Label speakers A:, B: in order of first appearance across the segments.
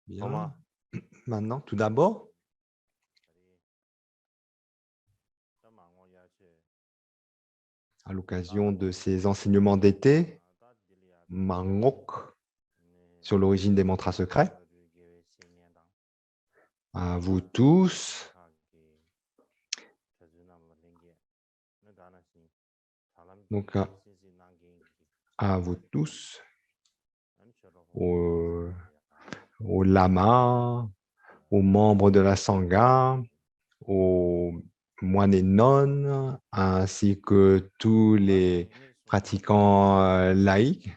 A: Bien. Maintenant, tout d'abord, à l'occasion de ces enseignements d'été, Mangok, sur l'origine des mantras secrets, à vous tous, donc à vous tous, aux lamas, aux membres de la Sangha, aux moines et nonnes, ainsi que tous les pratiquants laïcs,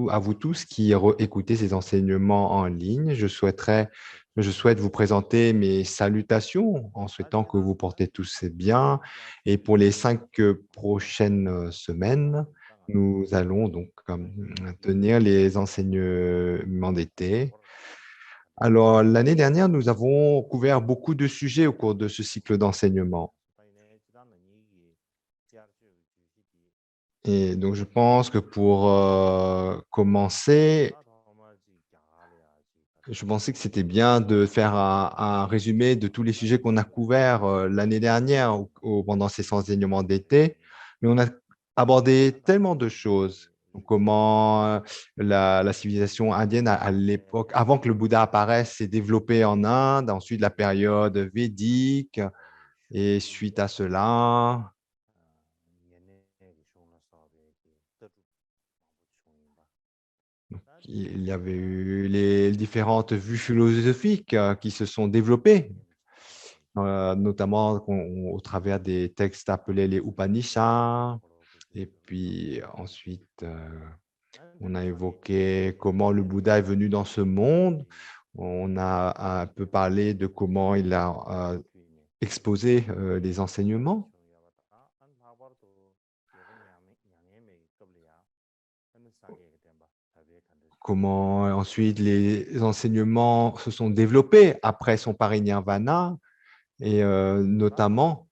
A: à vous tous qui écoutez ces enseignements en ligne. Je souhaite vous présenter mes salutations en souhaitant que vous portez tous bien. Et pour les 5 prochaines semaines, nous allons donc tenir les enseignements d'été. Alors, l'année dernière, nous avons couvert beaucoup de sujets au cours de ce cycle d'enseignement. Et donc, je pense que pour commencer, je pensais que c'était bien de faire un résumé de tous les sujets qu'on a couverts l'année dernière pendant ces enseignements d'été. Mais on a abordé tellement de choses. Donc, comment la civilisation indienne à l'époque, avant que le Bouddha apparaisse, s'est développée en Inde, ensuite la période védique, et suite à cela, il y avait eu les différentes vues philosophiques qui se sont développées, notamment au travers des textes appelés les Upanishads. Et puis ensuite, on a évoqué comment le Bouddha est venu dans ce monde. On a un peu parlé de comment il a exposé les enseignements. Comment ensuite les enseignements se sont développés après son parinirvana, et notamment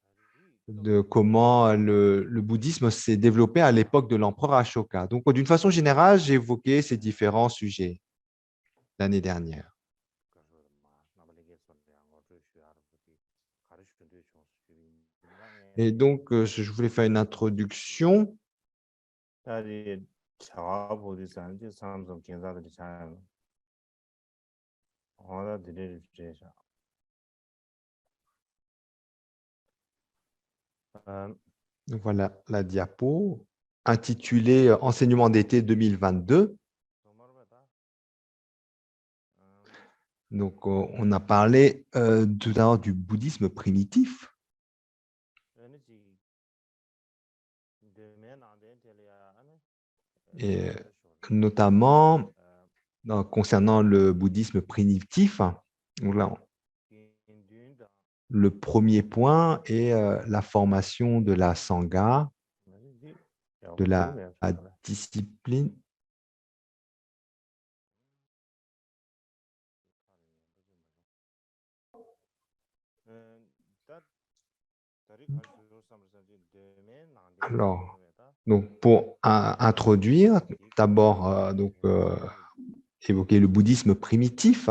A: de comment le bouddhisme s'est développé à l'époque de l'empereur Ashoka. Donc, d'une façon générale, j'ai évoqué ces différents sujets l'année dernière. Et donc, je voulais faire une introduction. Donc, voilà la diapo intitulée Enseignement d'été 2022. Donc, on a parlé tout à l'heure du bouddhisme primitif. Et notamment concernant le bouddhisme primitif, là, le premier point est la formation de la Sangha, de la discipline. Alors, donc pour introduire, d'abord évoquer le bouddhisme primitif.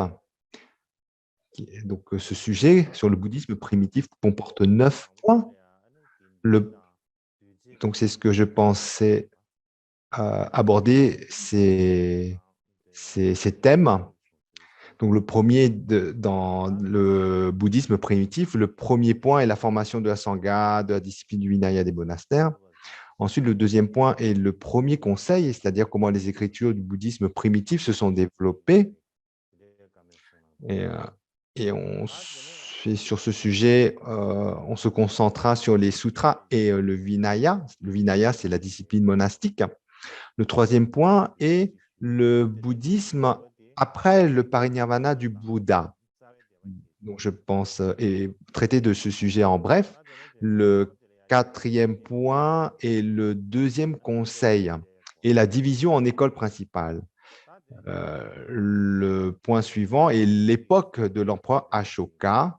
A: Donc, ce sujet sur le bouddhisme primitif comporte 9 points. Donc, c'est ce que je pensais aborder, ces thèmes. Donc, le premier, dans le bouddhisme primitif, le premier point est la formation de la Sangha, de la discipline du Vinaya des monastères. Ensuite, le deuxième point est le premier conseil, c'est-à-dire comment les écritures du bouddhisme primitif se sont développées. Et sur ce sujet, on se concentrera sur les sutras et le Vinaya. Le Vinaya, c'est la discipline monastique. Le troisième point est le bouddhisme après le parinirvana du Bouddha. Donc, je pense, et traiter de ce sujet en bref. Le quatrième point est le deuxième conseil et la division en écoles principales. Le point suivant est l'époque de l'empereur Ashoka,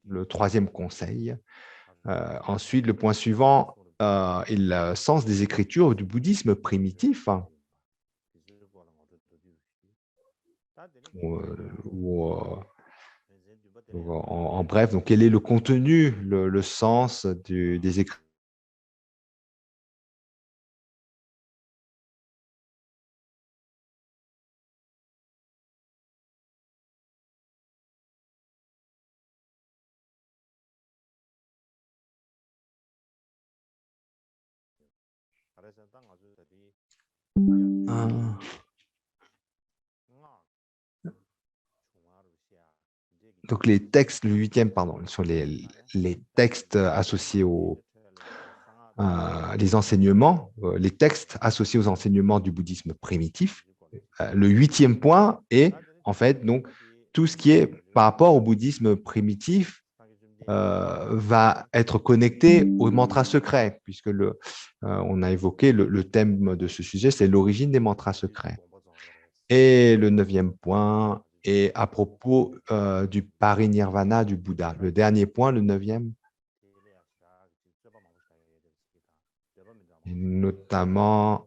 A: le troisième conseil. Ensuite, le point suivant est le sens des écritures du bouddhisme primitif. En bref, donc, quel est le contenu, le sens des écrits? Donc, les textes, le huitième, pardon, sont les textes associés les enseignements, les textes associés aux enseignements du bouddhisme primitif. Le huitième point est, en fait, donc, tout ce qui est par rapport au bouddhisme primitif va être connecté au mantra secret, puisque on a évoqué le thème de ce sujet, c'est l'origine des mantras secrets. Et le neuvième point est à propos du parinirvana du Bouddha. Le dernier point, le neuvième, notamment,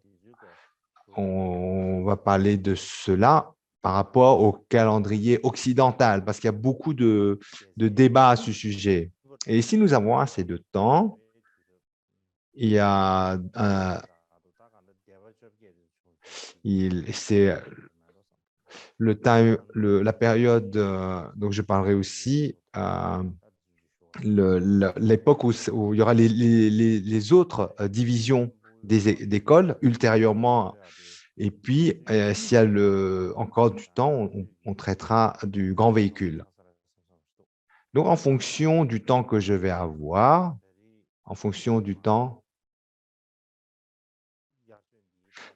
A: on va parler de cela par rapport au calendrier occidental, parce qu'il y a beaucoup de débats à ce sujet. Et ici, nous avons assez de temps. Il y a c'est la période, donc je parlerai aussi l'époque où il y aura les autres divisions d'écoles ultérieurement. Et puis, s'il y a encore du temps, on traitera du grand véhicule. Donc, en fonction du temps que je vais avoir, en fonction du temps,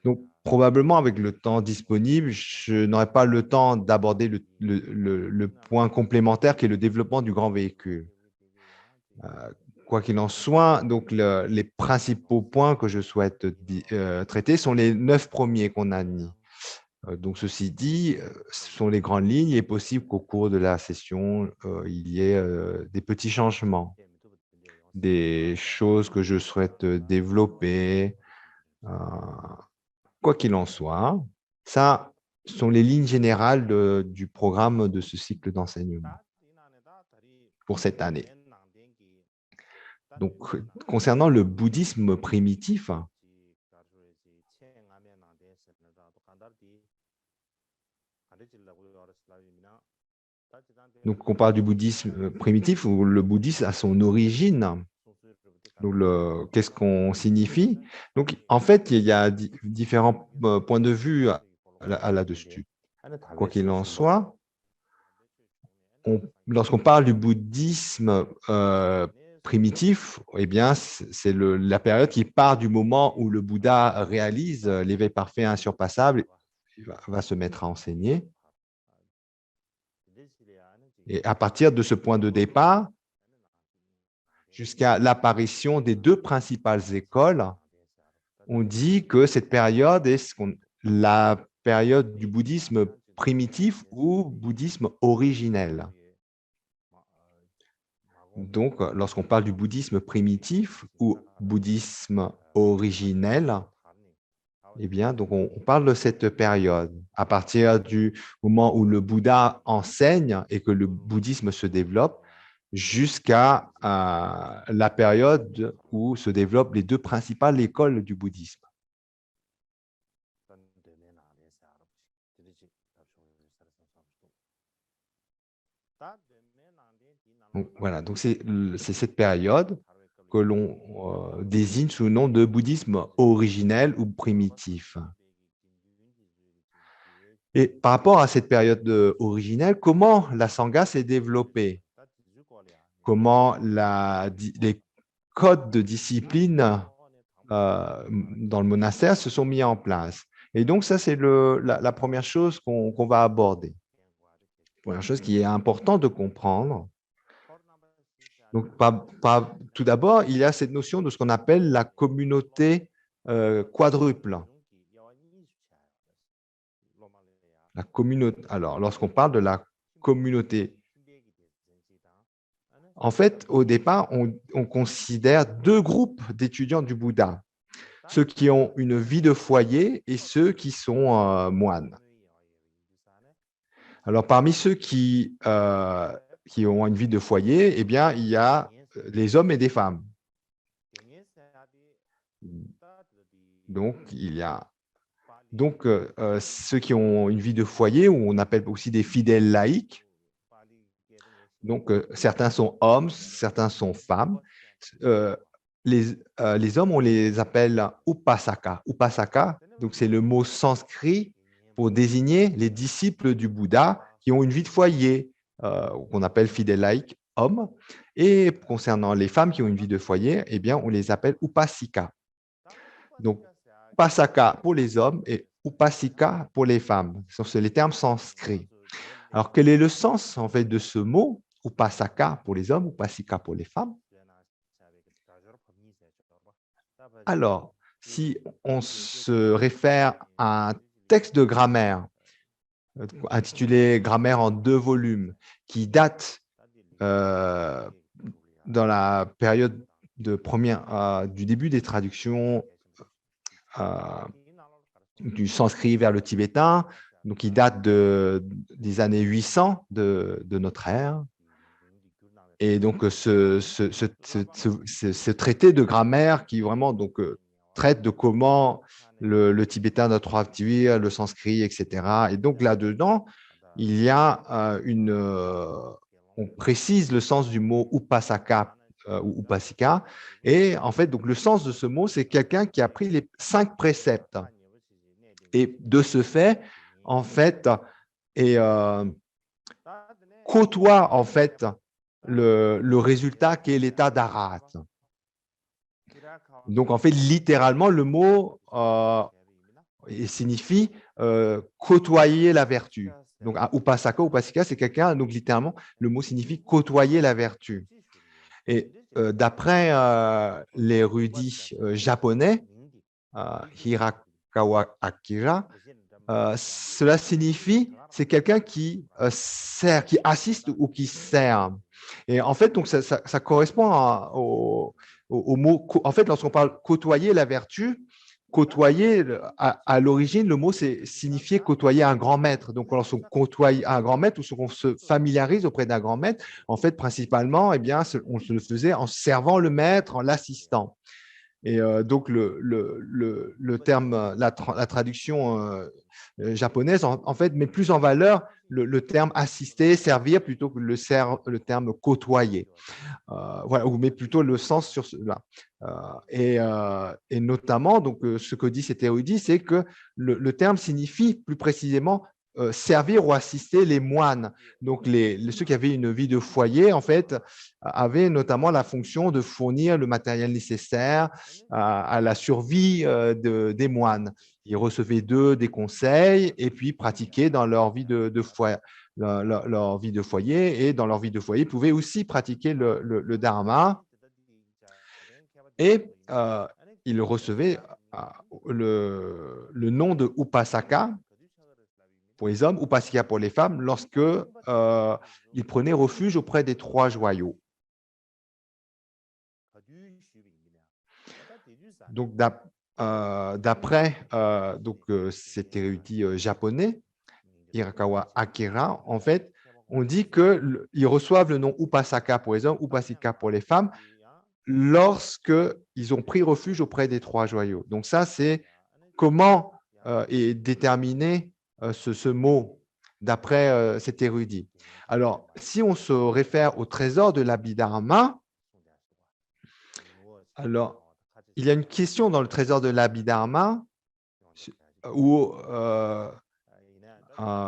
A: donc probablement avec le temps disponible, je n'aurai pas le temps d'aborder le point complémentaire qui est le développement du grand véhicule. Quoi qu'il en soit, donc les principaux points que je souhaite traiter sont les 9 premiers qu'on a mis. Donc, ceci dit, ce sont les grandes lignes. Il est possible qu'au cours de la session, il y ait des petits changements, des choses que je souhaite développer. Quoi qu'il en soit, ça sont les lignes générales du programme de ce cycle d'enseignement pour cette année. Donc, concernant le bouddhisme primitif, donc on parle du bouddhisme primitif où le bouddhisme a son origine. Qu'est-ce qu'on signifie? Donc, en fait, il y a différents points de vue là-dessus. Quoi qu'il en soit, lorsqu'on parle du bouddhisme primitif, eh bien, c'est la période qui part du moment où le Bouddha réalise l'éveil parfait insurpassable, il va se mettre à enseigner. Et à partir de ce point de départ, jusqu'à l'apparition des deux principales écoles, on dit que cette période est la période du bouddhisme primitif ou bouddhisme originel. Donc, lorsqu'on parle du bouddhisme primitif ou bouddhisme originel, eh bien, donc on parle de cette période. À partir du moment où le Bouddha enseigne et que le bouddhisme se développe, jusqu'à la période où se développent les deux principales écoles du bouddhisme. Donc, voilà, donc c'est cette période que l'on désigne sous le nom de bouddhisme originel ou primitif. Et par rapport à cette période originelle, comment la Sangha s'est développée? Comment les codes de discipline dans le monastère se sont mis en place? Et donc, ça, c'est la première chose qu'on va aborder. Première chose qui est importante de comprendre. Donc, tout d'abord, il y a cette notion de ce qu'on appelle la communauté quadruple. Alors, lorsqu'on parle de la communauté, en fait, au départ, on considère deux groupes d'étudiants du Bouddha, ceux qui ont une vie de foyer et ceux qui sont moines. Alors, parmi ceux qui ont une vie de foyer, eh bien, il y a les hommes et des femmes. Donc, il y a ceux qui ont une vie de foyer, ou on appelle aussi des fidèles laïcs. Donc, certains sont hommes, certains sont femmes. Euh, les hommes, on les appelle upasaka. Upasaka, donc c'est le mot sanskrit pour désigner les disciples du Bouddha qui ont une vie de foyer, qu'on appelle fidèles laïcs, hommes. Et concernant les femmes qui ont une vie de foyer, eh bien, on les appelle upasika. Donc, upasaka pour les hommes et upasika pour les femmes. Ce sont les termes sanskrits. Alors, quel est le sens en fait de ce mot upasaka pour les hommes, upasika pour les femmes? Alors, si on se réfère à un texte de grammaire intitulé Grammaire en 2 volumes, qui date dans la période du début des traductions du sanskrit vers le tibétain, donc qui date des années 800 de notre ère. Et donc, ce traité de grammaire qui vraiment traite de comment le tibétain doit traduire le sanskrit, etc. Et donc, là-dedans, il y a on précise le sens du mot upasaka ou upasika. Et en fait, donc, le sens de ce mot, c'est quelqu'un qui a pris les 5 préceptes. Et de ce fait, en fait, et côtoie, en fait, le résultat qui est l'état d'Arat. Donc, en fait, littéralement, le mot signifie côtoyer la vertu. Donc, upasaka, upasika, c'est quelqu'un, donc littéralement, le mot signifie côtoyer la vertu. Et d'après l'érudit japonais, Hirakawa Akira, cela signifie c'est quelqu'un qui sert, qui assiste ou qui sert. Et en fait, donc ça correspond au mot. En fait, lorsqu'on parle côtoyer la vertu, côtoyer, à l'origine, le mot signifiait côtoyer un grand maître. Donc, lorsqu'on côtoie un grand maître ou lorsqu'on se familiarise auprès d'un grand maître, en fait, principalement, eh bien, on se le faisait en servant le maître, en l'assistant. Et donc, le terme, la traduction japonaise, en fait, met plus en valeur le terme assister, servir, plutôt que le terme côtoyer. Voilà, ou met plutôt le sens sur cela. Et notamment, donc, ce que dit cet érudit, c'est que le terme signifie plus précisément servir ou assister les moines. Donc, ceux qui avaient une vie de foyer, en fait, avaient notamment la fonction de fournir le matériel nécessaire à la survie des moines. Ils recevaient d'eux des conseils et puis pratiquaient dans leur vie de foyer. Leur vie de foyer, et dans leur vie de foyer, ils pouvaient aussi pratiquer le dharma, et ils recevaient le nom de upasaka pour les hommes, upasika pour les femmes, lorsque ils prenaient refuge auprès des 3 joyaux. Donc, d'après cet érudit japonais, Hirakawa Akira, en fait, on dit qu'ils reçoivent le nom upasaka pour les hommes, upasika pour les femmes, lorsqu'ils ont pris refuge auprès des 3 joyaux. Donc ça, c'est comment est déterminé ce mot d'après cet érudit. Alors, si on se réfère au trésor de l'Abhidharma, alors, il y a une question dans le trésor de l'Abhidharma où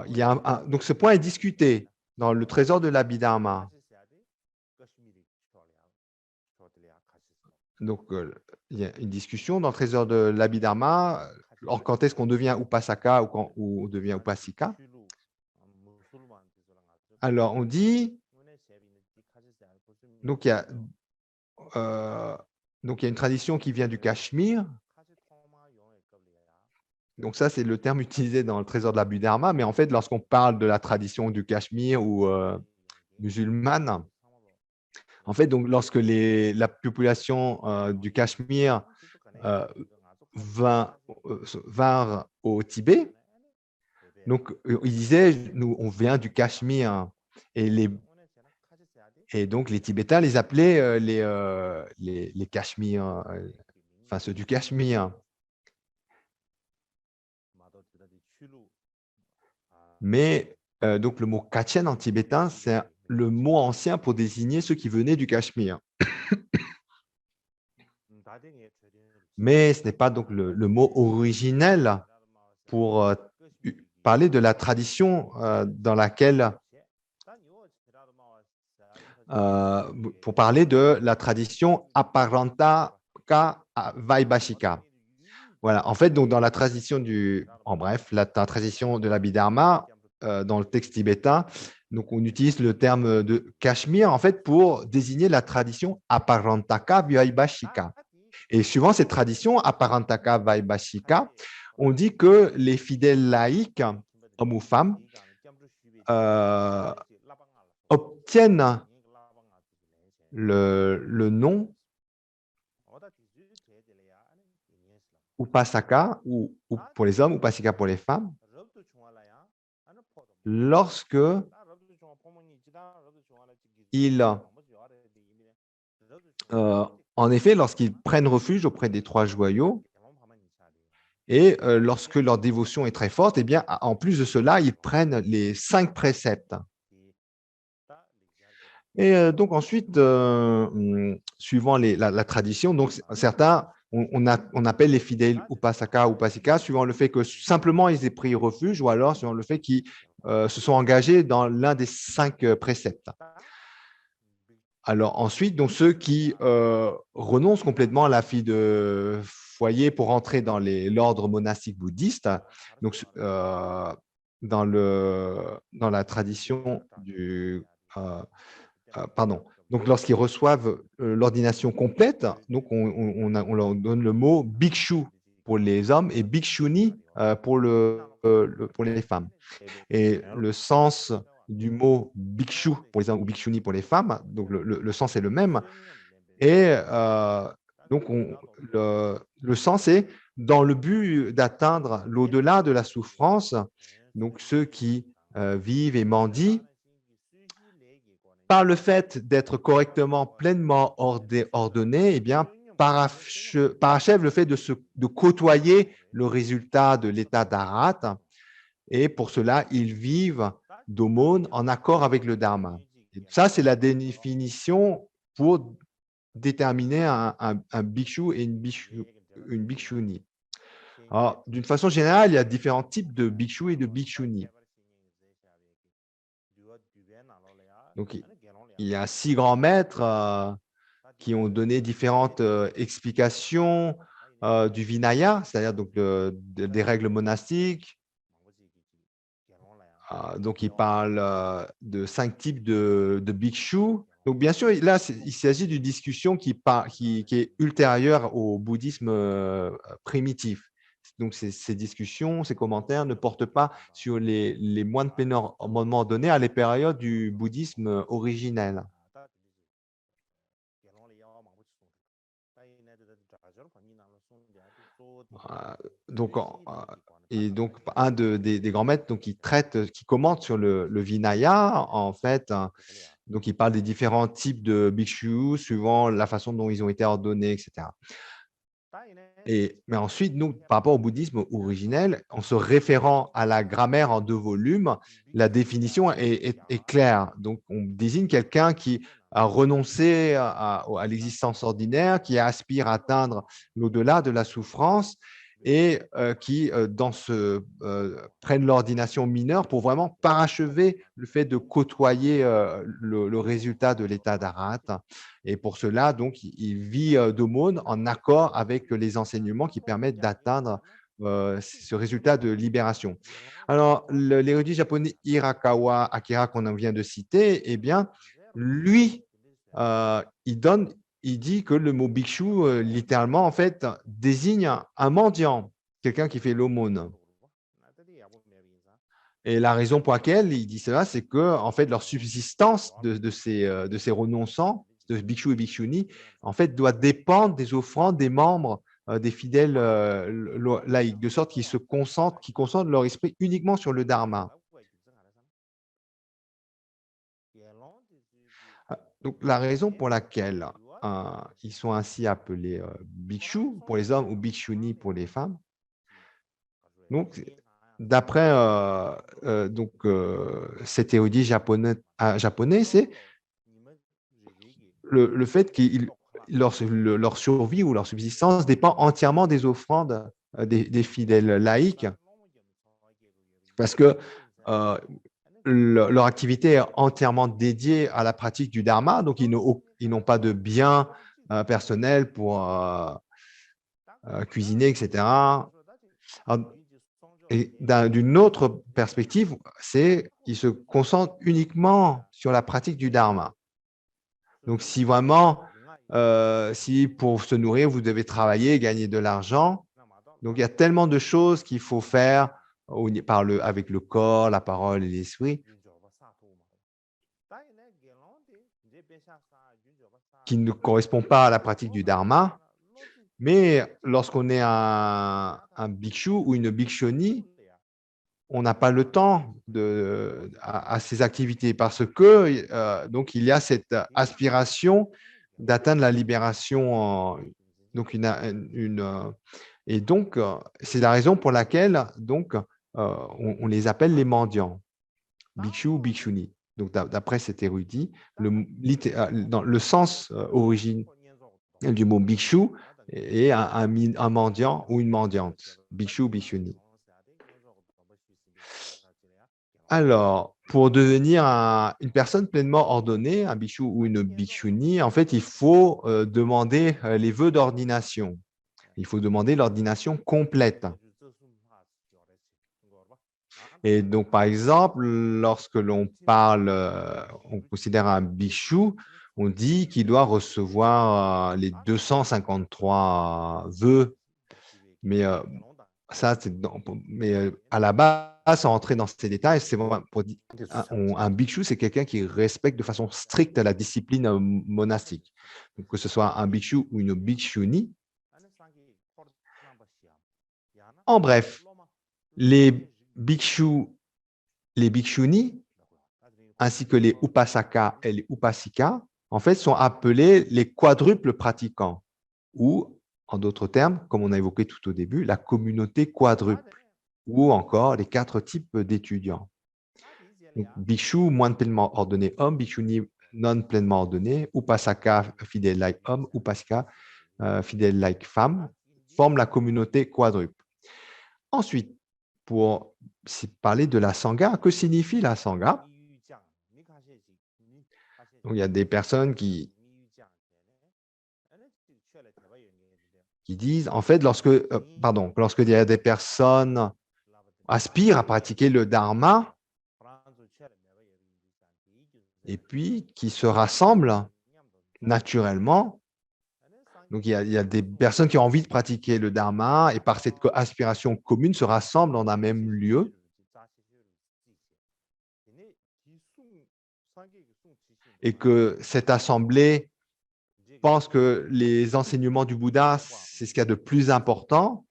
A: il y a donc ce point est discuté dans le trésor de l'Abhidharma. Donc, il y a une discussion dans le trésor de l'Abhidharma, quand est-ce qu'on devient upasaka ou quand on devient upasika. Alors, on dit, donc il y a une tradition qui vient du Cachemire. Donc ça, c'est le terme utilisé dans le trésor de l'Abhidharma, mais en fait, lorsqu'on parle de la tradition du Cachemire ou musulmane, en fait, donc, lorsque la population du Cachemire vinrent au Tibet, Donc, il disait, nous, on vient du Cachemire. Et donc, les Tibétains les appelaient les Cachemires, enfin ceux du Cachemire. Mais donc, le mot Kachin en tibétain, c'est le mot ancien pour désigner ceux qui venaient du Cachemire. Mais ce n'est pas donc le mot originel pour parler de la tradition dans laquelle, pour parler de la tradition Aparantaka Vaibhashika. Voilà, en fait, donc dans la tradition en bref, la tradition de l'Abhidharma, dans le texte tibétain, donc on utilise le terme de Cachemire en fait pour désigner la tradition Aparantaka Vaibhashika. Et suivant cette tradition Aparantaka Vaibhashika, on dit que les fidèles laïcs, hommes ou femmes, obtiennent le nom Upasaka ou pour les hommes, Upasika pour les femmes, lorsque en effet, lorsqu'ils prennent refuge auprès des trois joyaux et lorsque leur dévotion est très forte, eh bien, en plus de cela, ils prennent les 5 préceptes. Et donc ensuite, suivant la tradition, donc certains, on appelle les fidèles Upasaka, Upasika, suivant le fait que simplement ils aient pris refuge ou alors suivant le fait qu'ils se sont engagés dans l'un des 5 préceptes. Alors ensuite, donc ceux qui renoncent complètement à la vie de foyer pour entrer dans l'ordre monastique bouddhiste, donc dans la tradition du pardon. Donc, lorsqu'ils reçoivent l'ordination complète, donc on leur donne le mot bhikshu pour les hommes et bhikshuni pour les femmes. Et le sens du mot bhikshu pour les hommes ou bhikshuni pour les femmes, donc le sens est le même. Et donc, le sens est dans le but d'atteindre l'au-delà de la souffrance, donc ceux qui vivent et mendient, par le fait d'être correctement, pleinement ordonné, eh bien, parachève le fait de côtoyer le résultat de l'état d'Arat. Et pour cela, ils vivent d'aumône en accord avec le Dharma. Et ça, c'est la définition pour déterminer un bhikshu et une bhikshuni. Alors, d'une façon générale, il y a différents types de bhikshu et de bhikshuni. Donc, il y a 6 grands maîtres qui ont donné différentes explications du Vinaya, c'est-à-dire donc des règles monastiques. Donc, ils parlent de 5 types de bhikshus. Donc, bien sûr, là, il s'agit d'une discussion qui est ultérieure au bouddhisme primitif. Donc, ces discussions, ces commentaires ne portent pas sur les moines plénières au moment donné à les périodes du bouddhisme originel. Donc, un des grands maîtres donc, qui commente sur le Vinaya, en fait, donc il parle des différents types de bhikshus suivant la façon dont ils ont été ordonnés, etc. Mais ensuite, nous, par rapport au bouddhisme originel, en se référant à la grammaire en 2 volumes, la définition est claire. Donc, on désigne quelqu'un qui a renoncé à l'existence ordinaire, qui aspire à atteindre l'au-delà de la souffrance et qui prennent l'ordination mineure pour vraiment parachever le fait de côtoyer le résultat de l'état d'Arat. Et pour cela, donc, il vit d'aumône en accord avec les enseignements qui permettent d'atteindre ce résultat de libération. Alors, l'érudit japonais Hirakawa Akira qu'on vient de citer, eh bien, lui, il dit que le mot bhikshu, littéralement, en fait, désigne un mendiant, quelqu'un qui fait l'aumône. Et la raison pour laquelle il dit cela, c'est que, en fait, leur subsistance de ces renonçants, de bhikshu et bhikshuni, en fait, doit dépendre des offrandes des membres des fidèles laïcs, de sorte qu'ils concentrent leur esprit uniquement sur le dharma. Donc, la raison pour laquelle ils sont ainsi appelés bhikshus pour les hommes ou bhikshuni pour les femmes, donc, d'après cet érudit japonais, c'est le fait que leur survie ou leur subsistance dépend entièrement des offrandes des fidèles laïcs, parce que euh, leur activité est entièrement dédiée à la pratique du dharma, donc ils n'ont pas de biens personnels pour cuisiner, etc. Alors, et d'une autre perspective, c'est qu'ils se concentrent uniquement sur la pratique du dharma. Donc, si vraiment, si pour se nourrir, vous devez travailler, gagner de l'argent, donc il y a tellement de choses qu'il faut faire avec le corps, la parole et l'esprit, qui ne correspondent pas à la pratique du dharma. Mais lorsqu'on est un bhikshu ou une bhikshuni, on n'a pas le temps à ces activités parce que donc il y a cette aspiration d'atteindre la libération. Donc et donc c'est la raison pour laquelle donc on les appelle les mendiants, bhikshu ou bhikshuni. Donc d'après cet érudit, dans le sens origine du mot bhikshu est un mendiant ou une mendiante, bhikshu ou bhikshuni. Alors, pour devenir une personne pleinement ordonnée, un bhikshu ou une bhikshuni, en fait, il faut demander les vœux d'ordination. Il faut demander l'ordination complète. Et donc, par exemple, lorsque l'on parle, on considère un bhikshu, on dit qu'il doit recevoir les 253 vœux. Mais à la base, sans rentrer dans ces détails, c'est vraiment pour dire un bhikshu, c'est quelqu'un qui respecte de façon stricte la discipline monastique. Donc, que ce soit un bhikshu ou une bhikshuni. En bref, les bhikshus, les bhikshunis, ainsi que les upasaka et les upasikas, en fait, sont appelés les quadruples pratiquants, ou, en d'autres termes, comme on a évoqué tout au début, la communauté quadruple, ou encore les 4 types d'étudiants. Bhikshu, moine pleinement ordonné homme, bhikshuni non pleinement ordonné, upasaka, fidèle like homme, upasika, fidèle like femme, forment la communauté quadruple. Ensuite, pour parler de la sangha, que signifie la sangha? Donc, il y a des personnes qui disent, en fait, lorsqu'il y a des personnes aspirent à pratiquer le dharma et puis qui se rassemblent naturellement. Donc, il y a des personnes qui ont envie de pratiquer le dharma et par cette aspiration commune se rassemblent dans un même lieu. Et que cette assemblée pense que les enseignements du Bouddha, c'est ce qu'il y a de plus important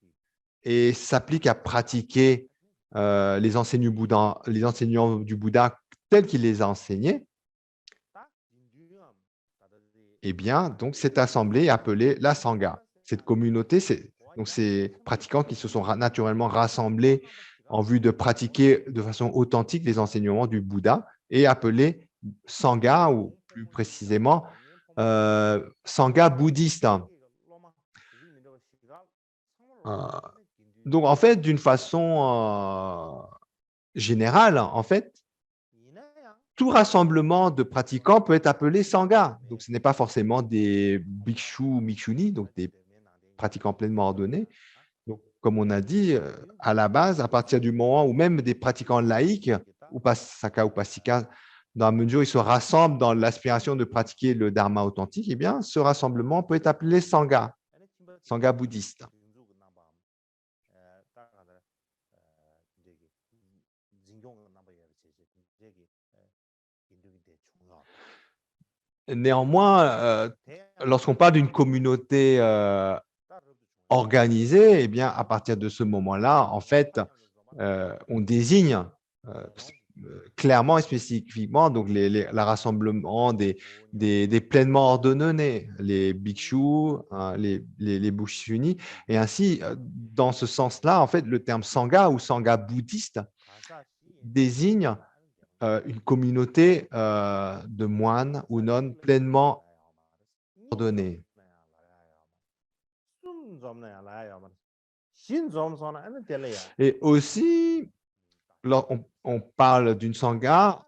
A: et s'applique à pratiquer les enseignements du Bouddha tels qu'il les a enseignés. Eh bien, donc, cette assemblée est appelée la Sangha. Cette communauté, donc ces pratiquants qui se sont naturellement rassemblés en vue de pratiquer de façon authentique les enseignements du Bouddha est appelée Sangha, ou plus précisément, Sangha bouddhiste. Donc, en fait, d'une façon générale, en fait, tout rassemblement de pratiquants peut être appelé Sangha. Donc, ce n'est pas forcément des bhikshus ou bhikshuni, donc des pratiquants pleinement ordonnés. Donc, comme on a dit, à la base, à partir du moment où même des pratiquants laïcs, upasaka, upasika, dans la mesure où ils se rassemblent dans l'aspiration de pratiquer le dharma authentique, eh bien, ce rassemblement peut être appelé Sangha, Sangha bouddhiste. Néanmoins, lorsqu'on parle d'une communauté organisé, eh bien, à partir de ce moment-là, en fait, on désigne clairement et spécifiquement donc le rassemblement des pleinement ordonnés, les bhikshus, les bhikshuni. Et ainsi, dans ce sens-là, en fait, le terme sangha ou sangha bouddhiste désigne une communauté de moines ou nonnes pleinement ordonnés. Et aussi, on parle d'une sangha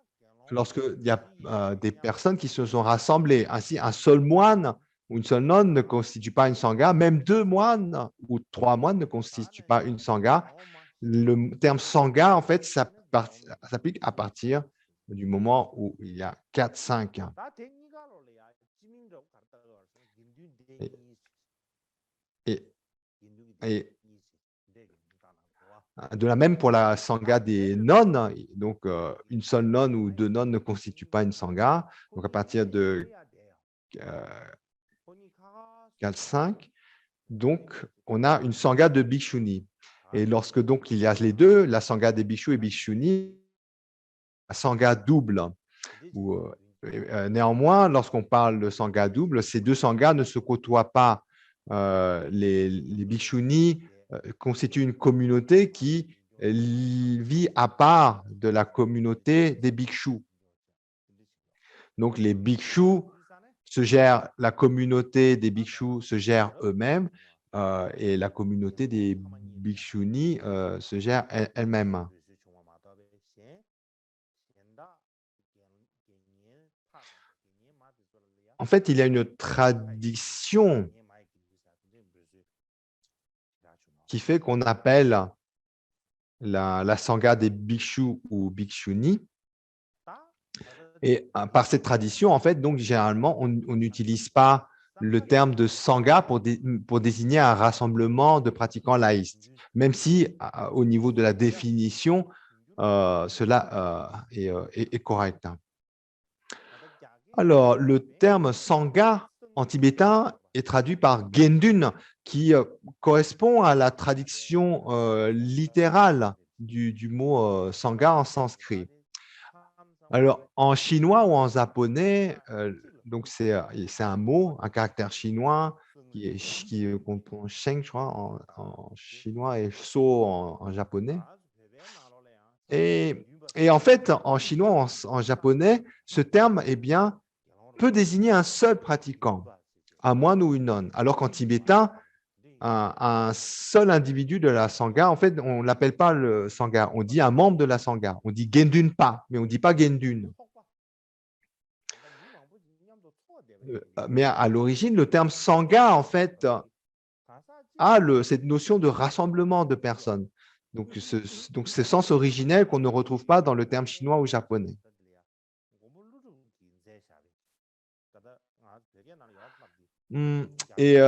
A: lorsqu'il y a des personnes qui se sont rassemblées. Ainsi, un seul moine ou une seule nonne ne constitue pas une sangha, même deux moines ou trois moines ne constituent pas une sangha. Le terme sangha, en fait, s'applique à partir du moment où il y a 4-5. Et, et de la même pour la sangha des nonnes, donc une seule nonne ou deux nonnes ne constituent pas une sangha. Donc à partir de 4-5, donc on a une sangha de bhikshuni. Et lorsque donc il y a les deux, la sangha des bhikshus et bhikshuni, la sangha double. Néanmoins, lorsqu'on parle de sangha double, ces deux sanghas ne se côtoient pas. Les bhikshuni constituent une communauté qui vit à part de la communauté des bhikshus. Donc, les bhikshus se gèrent, la communauté des bhikshus se gère eux-mêmes et la communauté des bhikshuni se gère elle-même. En fait, il y a une tradition qui fait qu'on appelle la sangha des bhikshus ou bhikshuni. Et par cette tradition, en fait, donc généralement, on n'utilise pas le terme de sangha pour désigner un rassemblement de pratiquants laïstes, même si au niveau de la définition, cela est correct. Alors, le terme sangha en tibétain est traduit par gendun, qui correspond à la traduction littérale du mot sangha en sanskrit. Alors, en chinois ou en japonais, donc c'est un mot, un caractère chinois qui comprend sheng, je crois, en chinois et so en japonais. Et en fait, en chinois ou en japonais, ce terme bien, peut désigner un seul pratiquant, un moine ou une nonne, alors qu'en tibétain, un seul individu de la sangha, en fait, on ne l'appelle pas le sangha, on dit un membre de la sangha. On dit gendun pa, mais on ne dit pas gendun. Mais à l'origine, le terme sangha, en fait, a cette notion de rassemblement de personnes. Donc, ce sens originel qu'on ne retrouve pas dans le terme chinois ou japonais. Et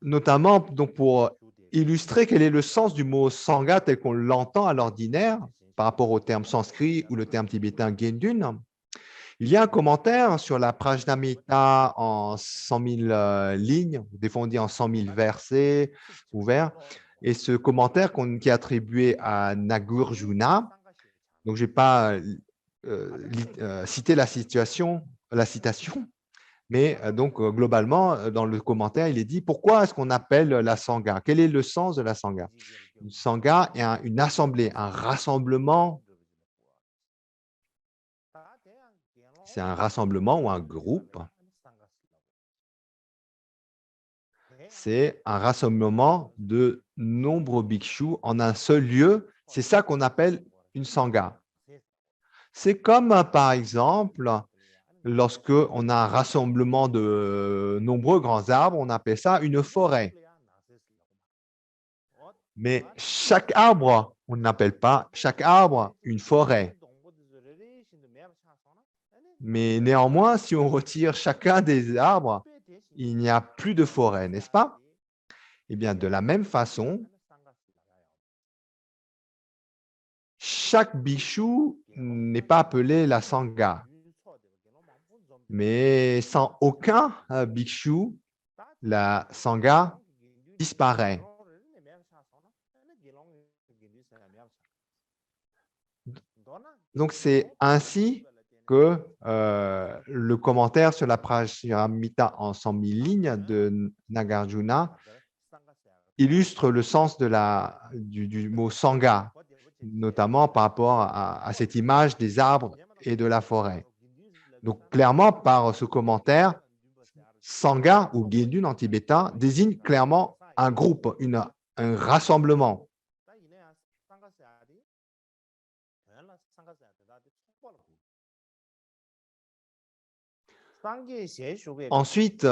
A: notamment, donc, pour illustrer quel est le sens du mot sangha tel qu'on l'entend à l'ordinaire par rapport au terme sanskrit ou le terme tibétain gendun, il y a un commentaire sur la Prajnamrita en 100 000 lignes, des fois on dit en 100 000 versets ouverts, et ce commentaire qui est attribué à Nagarjuna, donc je ne vais pas citer la citation, mais donc globalement, dans le commentaire, il est dit pourquoi est-ce qu'on appelle la sangha? Quel est le sens de la sangha? Une sangha est une assemblée, un rassemblement. C'est un rassemblement ou un groupe. C'est un rassemblement de nombreux bhikshus en un seul lieu. C'est ça qu'on appelle une sangha. C'est comme, par exemple, lorsque on a un rassemblement de nombreux grands arbres, on appelle ça une forêt. Mais chaque arbre, on n'appelle pas chaque arbre une forêt. Mais néanmoins, si on retire chacun des arbres, il n'y a plus de forêt, n'est-ce pas? Eh bien, de la même façon, chaque bhikshu n'est pas appelé la sangha. Mais sans aucun bhikshu, la sangha disparaît. Donc, c'est ainsi que le commentaire sur la Prajnaparamita en 100 000 lignes de Nagarjuna illustre le sens du mot Sangha, notamment par rapport à cette image des arbres et de la forêt. Donc, clairement, par ce commentaire, Sangha ou Gendun en tibétain désigne clairement un groupe, un rassemblement. Ensuite,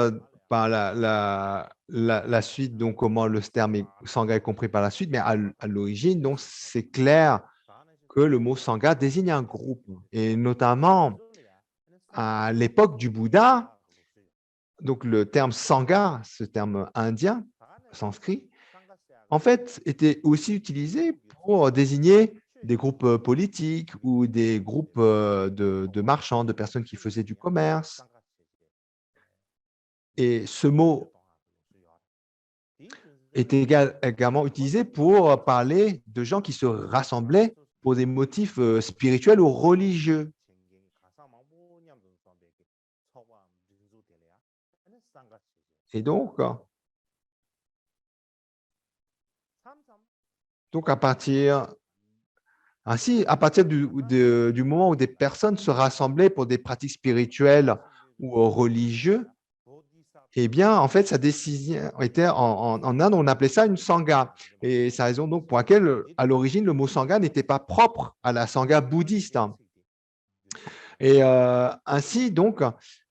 A: par la suite, donc comment le terme Sangha est compris par la suite, mais à l'origine, donc c'est clair que le mot Sangha désigne un groupe, et notamment à l'époque du Bouddha, donc le terme Sangha, ce terme indien, sanskrit, en fait, était aussi utilisé pour désigner des groupes politiques ou des groupes de marchands, de personnes qui faisaient du commerce. Et ce mot est également utilisé pour parler de gens qui se rassemblaient pour des motifs spirituels ou religieux. Et donc à partir du moment où des personnes se rassemblaient pour des pratiques spirituelles ou religieuses, eh bien, en fait, sa décision était en Inde, on appelait ça une sangha. Et c'est la raison donc pour laquelle, à l'origine, le mot sangha n'était pas propre à la sangha bouddhiste. Et ainsi, donc,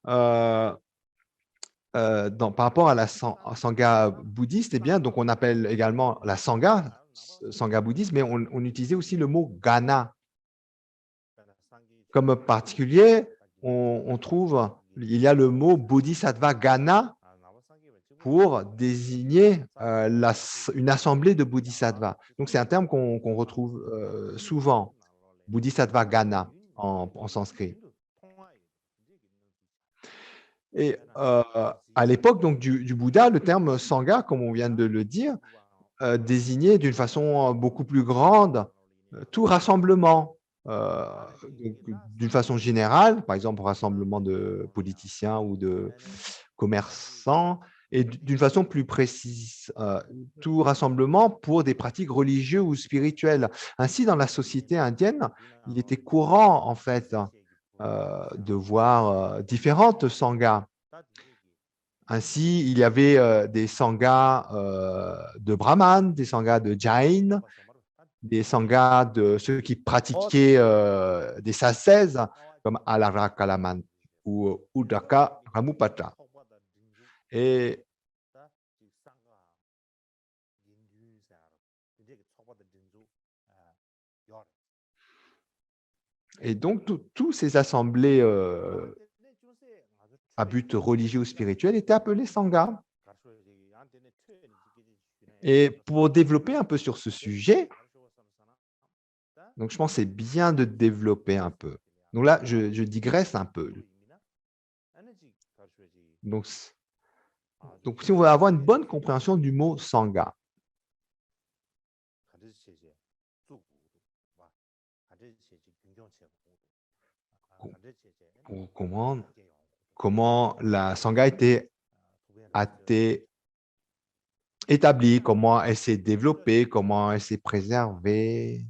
A: par rapport à la sangha bouddhiste, eh bien, donc on appelle également la sangha bouddhiste, mais on utilisait aussi le mot gana. Comme particulier, on trouve, il y a le mot bodhisattva gana pour désigner une assemblée de bodhisattvas. Donc, c'est un terme qu'on retrouve souvent, bodhisattva gana en sanskrit. Et à l'époque donc du Bouddha, le terme sangha, comme on vient de le dire, désignait d'une façon beaucoup plus grande tout rassemblement. D'une façon générale, par exemple, rassemblement de politiciens ou de commerçants, et d'une façon plus précise, tout rassemblement pour des pratiques religieuses ou spirituelles. Ainsi, dans la société indienne, il était courant, en fait, de voir différentes sanghas. Ainsi, il y avait des sanghas de brahmanes, des sanghas de jain, des sanghas de ceux qui pratiquaient des sasèses comme Alara Kalaman ou Udaka Ramupatra. Et donc, tous ces assemblées à but religieux ou spirituel étaient appelées sanghas. Et pour développer un peu sur ce sujet, donc je pense que c'est bien de développer un peu. Donc là, je digresse un peu. Donc, si on veut avoir une bonne compréhension du mot sangha, comment la sangha a été établie, comment elle s'est développée, comment elle s'est préservée.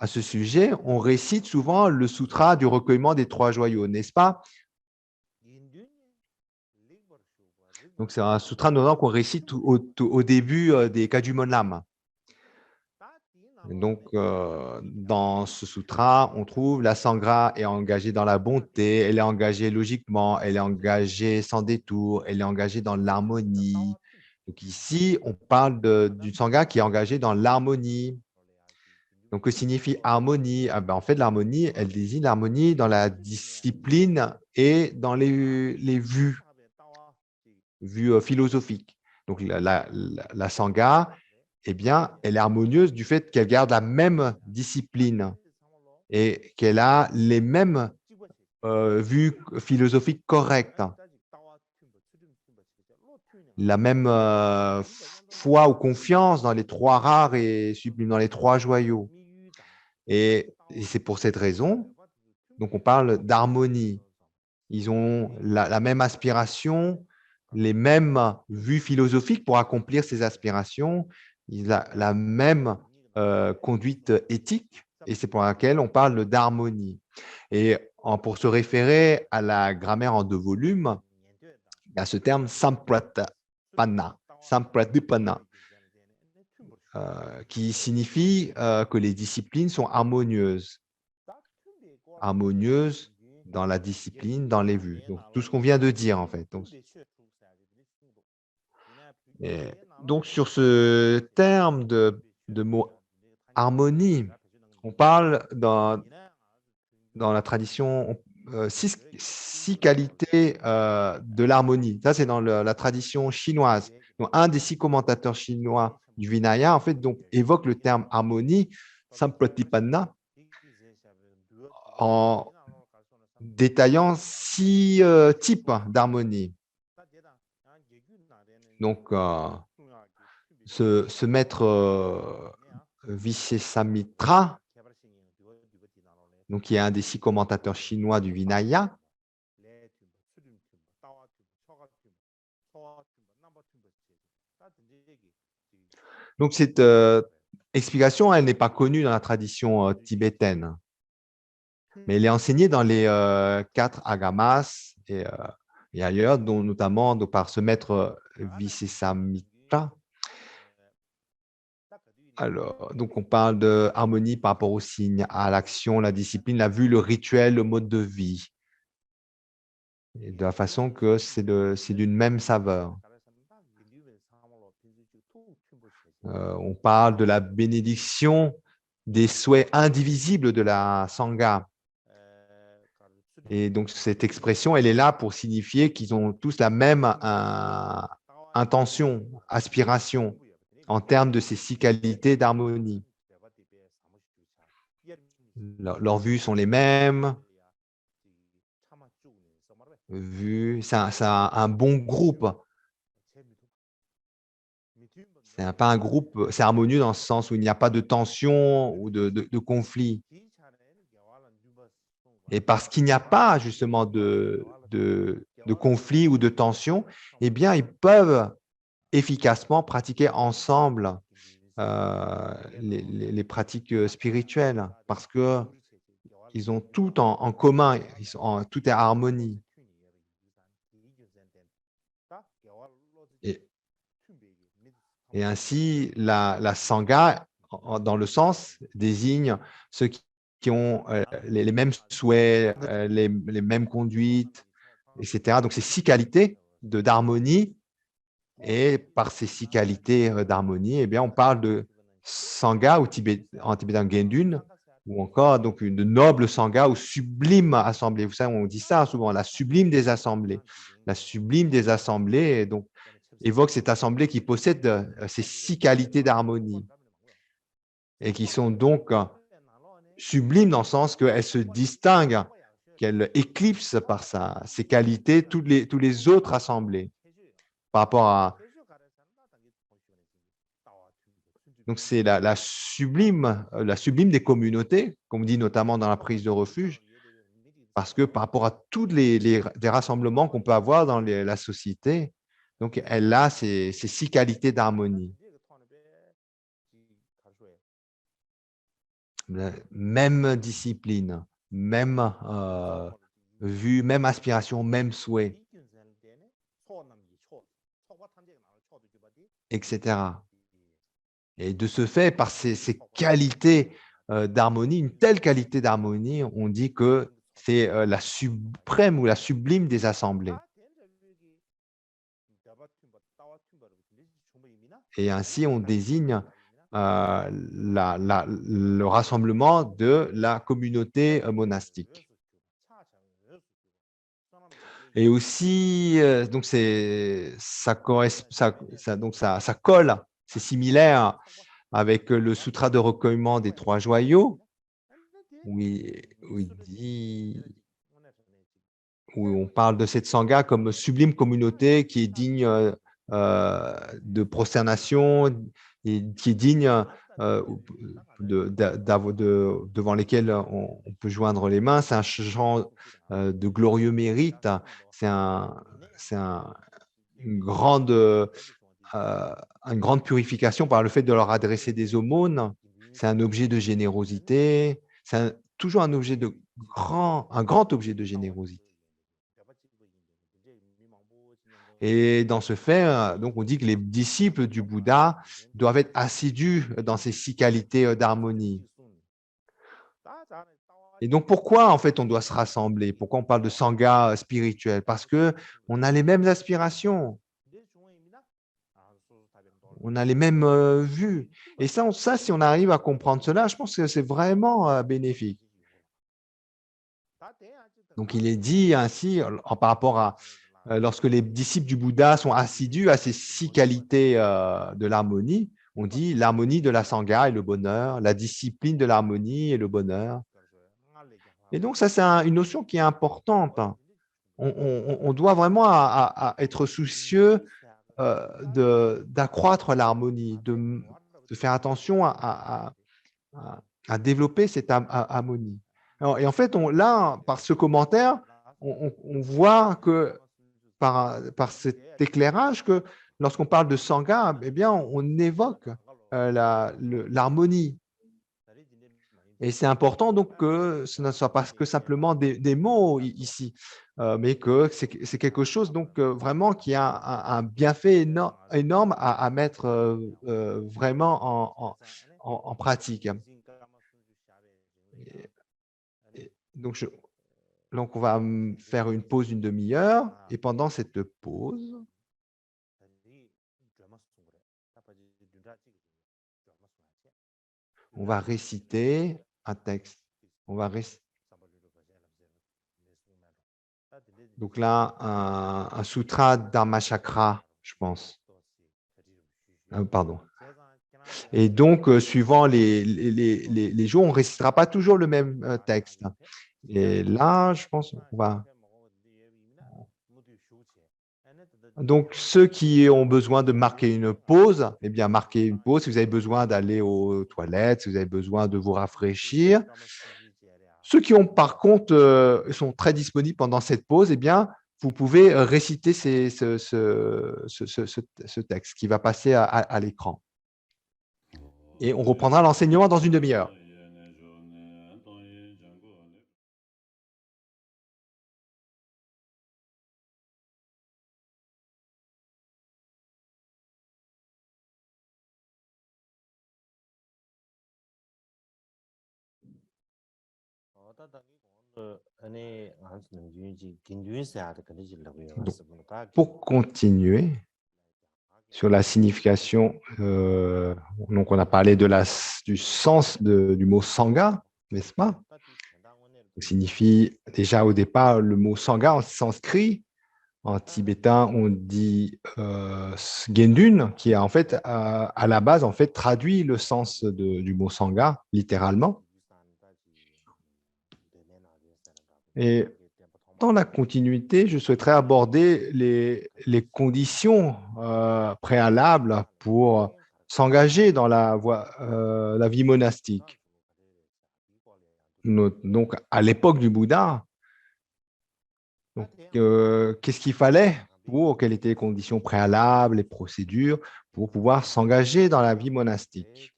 A: À ce sujet, on récite souvent le sutra du recueillement des trois joyaux, n'est-ce pas? Donc, c'est un sutra qu'on récite au début des Kajumonam. Donc, dans ce sutra, on trouve la sangha est engagée dans la bonté, elle est engagée logiquement, elle est engagée sans détour, elle est engagée dans l'harmonie. Donc ici, on parle d'une sangha qui est engagée dans l'harmonie. Donc, que signifie harmonie? En fait, l'harmonie, elle désigne l'harmonie dans la discipline et dans les vues philosophiques. Donc, la sangha, eh bien, elle est harmonieuse du fait qu'elle garde la même discipline et qu'elle a les mêmes vues philosophiques correctes. la même foi ou confiance dans les trois rares et sublimes, dans les trois joyaux. Et c'est pour cette raison, donc on parle d'harmonie. Ils ont la même aspiration, les mêmes vues philosophiques pour accomplir ces aspirations, ils ont la même conduite éthique, et c'est pour laquelle on parle d'harmonie. Et pour se référer à la grammaire en 2 volumes, il y a ce terme sampratipana, sampratipana, qui signifie que les disciplines sont harmonieuses. Harmonieuses dans la discipline, dans les vues. Donc, tout ce qu'on vient de dire, en fait. Donc sur ce terme de mot harmonie, on parle dans la tradition six qualités de l'harmonie. Ça, c'est dans la tradition chinoise. Donc, un des 6 commentateurs chinois du Vinaya, en fait, donc, évoque le terme harmonie, Sampratipana, en détaillant 6 types d'harmonie. Donc, ce maître Vishesamitra, donc, qui est un des 6 commentateurs chinois du Vinaya, donc cette explication, elle n'est pas connue dans la tradition tibétaine, mais elle est enseignée dans les 4 agamas et ailleurs, dont notamment par ce maître Vishesamitra. Alors, donc on parle de harmonie par rapport au signe, à l'action, la discipline, la vue, le rituel, le mode de vie. Et de la façon que c'est d'une même saveur. On parle de la bénédiction des souhaits indivisibles de la Sangha. Et donc, cette expression, elle est là pour signifier qu'ils ont tous la même intention, aspiration, en termes de ces 6 qualités d'harmonie. Leurs vues sont les mêmes. C'est un bon groupe. C'est pas un groupe, c'est harmonieux dans ce sens où il n'y a pas de tension ou de conflit. Et parce qu'il n'y a pas justement de conflit ou de tension, eh bien, ils peuvent efficacement pratiquer ensemble les pratiques spirituelles parce qu'ils ont tout en commun, tout est harmonie. Et ainsi, la Sangha, dans le sens, désigne ceux qui ont les mêmes souhaits, les mêmes conduites, etc. Donc, ces 6 qualités d'harmonie. Et par ces 6 qualités d'harmonie, eh bien, on parle de Sangha en tibétain Gendun, ou encore donc une noble Sangha ou sublime assemblée. Vous savez, on dit ça souvent, la sublime des assemblées. La sublime des assemblées, donc, évoque cette assemblée qui possède ces 6 qualités d'harmonie et qui sont donc sublimes dans le sens qu'elles se distinguent, qu'elles éclipsent par ces qualités toutes les autres assemblées par rapport à. Donc, c'est la sublime des communautés, comme on dit notamment dans la prise de refuge, parce que par rapport à tous les rassemblements qu'on peut avoir dans la société, donc elle a ces 6 qualités d'harmonie. Même discipline, même vue, même aspiration, même souhait, etc. Et de ce fait, par ces qualités d'harmonie, une telle qualité d'harmonie, on dit que c'est la suprême ou la sublime des assemblées. Et ainsi, on désigne le rassemblement de la communauté monastique. Et aussi, donc ça colle, c'est similaire avec le sutra de recueillement des 3 joyaux, où on parle de cette sangha comme sublime communauté qui est digne de prosternation et qui est digne devant lesquels on peut joindre les mains. C'est un chant de glorieux mérite. C'est une grande purification par le fait de leur adresser des aumônes. C'est un objet de générosité. C'est toujours un grand objet de générosité. Et dans ce fait, donc on dit que les disciples du Bouddha doivent être assidus dans ces 6 qualités d'harmonie. Et donc pourquoi en fait on doit se rassembler? Pourquoi on parle de sangha spirituel? Parce que on a les mêmes aspirations, on a les mêmes vues. Et ça, si on arrive à comprendre cela, je pense que c'est vraiment bénéfique. Donc il est dit ainsi par rapport à lorsque les disciples du Bouddha sont assidus à ces 6 qualités de l'harmonie, on dit l'harmonie de la sangha et le bonheur, la discipline de l'harmonie et le bonheur. Et donc ça, c'est une notion qui est importante. On doit vraiment être soucieux d'accroître l'harmonie, de faire attention à développer cette harmonie. Et en fait, là, par ce commentaire, on voit que par cet éclairage que lorsqu'on parle de sangha, eh bien, on évoque l'harmonie. Et c'est important donc que ce ne soit pas que simplement des mots ici, mais que c'est quelque chose donc vraiment qui a un bienfait énorme à mettre vraiment en pratique. Donc, donc, on va faire une pause d'une demi-heure et pendant cette pause, on va réciter un texte. On va Donc là, un sutra Dharmachakra, je pense. Pardon. Et donc, suivant les jours, on ne récitera pas toujours le même texte. Et là, je pense qu'on va... Donc, ceux qui ont besoin de marquer une pause, eh bien, marquez une pause. Si vous avez besoin d'aller aux toilettes, si vous avez besoin de vous rafraîchir. Ceux qui ont, par contre, sont très disponibles pendant cette pause, eh bien, vous pouvez réciter ce texte qui va passer à l'écran. Et on reprendra l'enseignement dans une demi-heure. Donc, pour continuer sur la signification, donc on a parlé du sens du mot sangha, n'est-ce pas? Ça signifie déjà au départ le mot sangha en sanskrit. En tibétain, on dit gendun, qui est en fait à la base en fait traduit le sens du mot sangha littéralement. Et dans la continuité, je souhaiterais aborder les conditions préalables pour s'engager dans la vie monastique. Donc, à l'époque du Bouddha, qu'est-ce qu'il fallait quelles étaient les conditions préalables, les procédures pour pouvoir s'engager dans la vie monastique.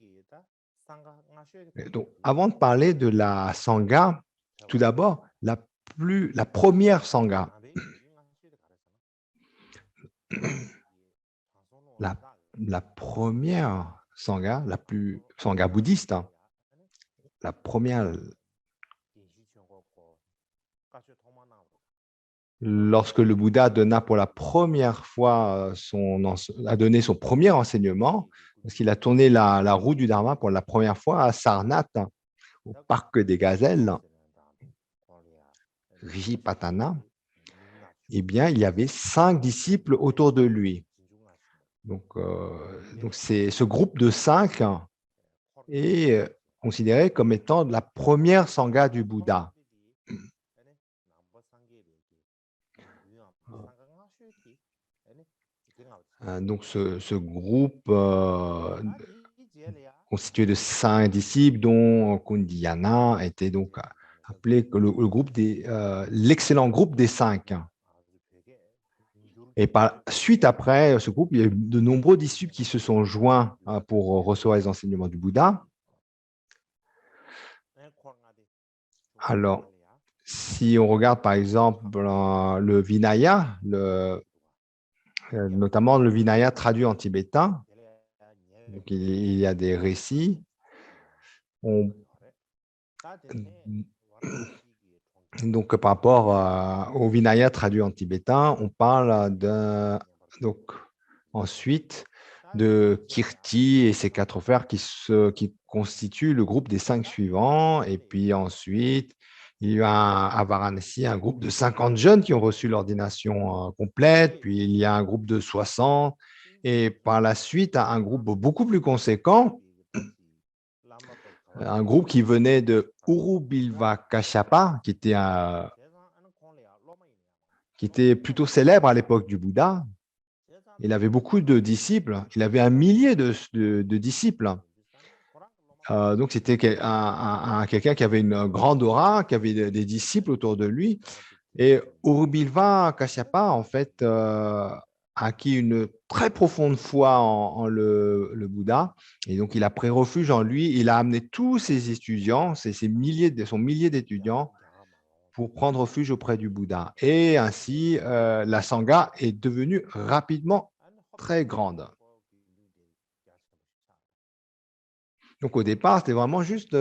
A: Et donc, avant de parler de la sangha, tout d'abord, la première sangha, la première sangha, sangha bouddhiste, la première, lorsque le Bouddha donna pour la première fois a donné son premier enseignement, parce qu'il a tourné la roue du Dharma pour la première fois à Sarnath, au parc des gazelles, Rishipatana, eh bien, il y avait 5 disciples autour de lui. Donc c'est ce groupe de 5 est considéré comme étant la première sangha du Bouddha. Donc, ce groupe constitué de 5 disciples, dont Kundiyana était donc appelé le groupe l'excellent groupe des 5. Et par suite, après ce groupe, il y a eu de nombreux disciples qui se sont joints pour recevoir les enseignements du Bouddha. Alors, si on regarde par exemple le Vinaya, notamment le Vinaya traduit en tibétain, donc il y a des récits. Donc, par rapport au Vinaya traduit en tibétain, on parle donc, ensuite de Kirti et ses 4 frères qui constituent le groupe des 5 suivants. Et puis ensuite, il y a à Varanasi un groupe de 50 jeunes qui ont reçu l'ordination complète. Puis il y a un groupe de 60. Et par la suite, un groupe beaucoup plus conséquent, un groupe qui venait de Urubilva Kashapa, qui était plutôt célèbre à l'époque du Bouddha. Il avait beaucoup de disciples. Il avait 1 millier de disciples. Donc, c'était quelqu'un qui avait une grande aura, qui avait des disciples autour de lui. Et Urubilva Kashyapa, en fait, a acquis une très profonde foi en le Bouddha. Et donc, il a pris refuge en lui. Il a amené tous ses étudiants, son millier d'étudiants, pour prendre refuge auprès du Bouddha. Et ainsi, la Sangha est devenue rapidement très grande. Donc, au départ, c'était vraiment juste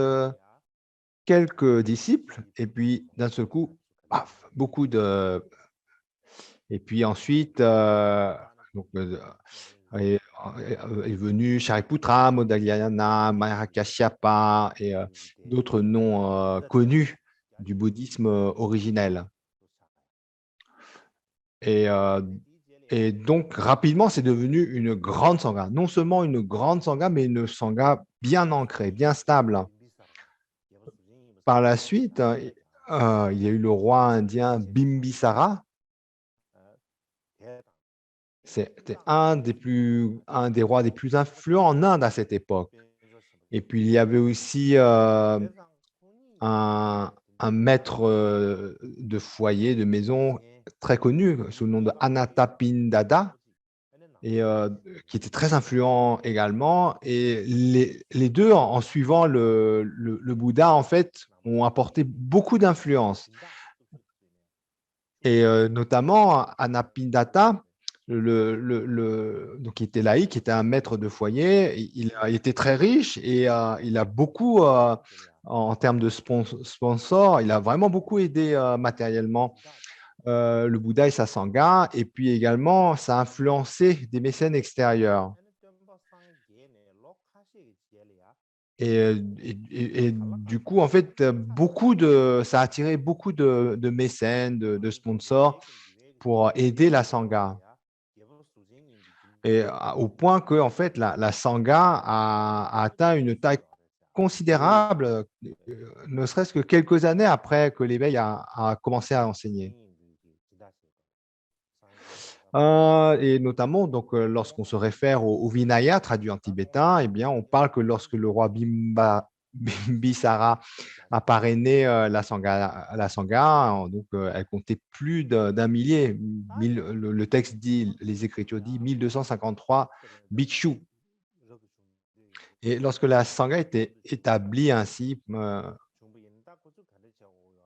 A: quelques disciples. Et puis, d'un seul coup, paf, beaucoup de... Et puis ensuite, donc, est venu Shariputra, Modalyana, Mahakashyapa et d'autres noms connus du bouddhisme originel. Et donc, rapidement, c'est devenu une grande sangha. Non seulement une grande sangha, mais une sangha bien ancrée, bien stable. Par la suite, il y a eu le roi indien Bimbisara. C'était un des rois les plus influents en Inde à cette époque. Et puis, il y avait aussi un maître de foyer, de maison très connu sous le nom de Anathapindada, et qui était très influent également. Et les deux, en suivant le Bouddha, en fait, ont apporté beaucoup d'influence. Et notamment, Anathapindata, donc, il était laïque, il était un maître de foyer, il était très riche et il a beaucoup, en termes de sponsors, il a vraiment beaucoup aidé matériellement le Bouddha et sa Sangha, et puis également, ça a influencé des mécènes extérieurs. Et du coup, en fait, ça a attiré beaucoup de mécènes, de sponsors pour aider la Sangha. Et au point que, en fait, la Sangha a atteint une taille considérable, ne serait-ce que quelques années après que l'éveil a commencé à enseigner. Et notamment, donc, lorsqu'on se réfère au Vinaya, traduit en tibétain, eh bien, on parle que lorsque le roi Bimbisara a parrainé la Sangha, donc, elle comptait plus d'1 millier. Le texte dit, les Écritures disent 1253 bhikshus. Et lorsque la Sangha était établie ainsi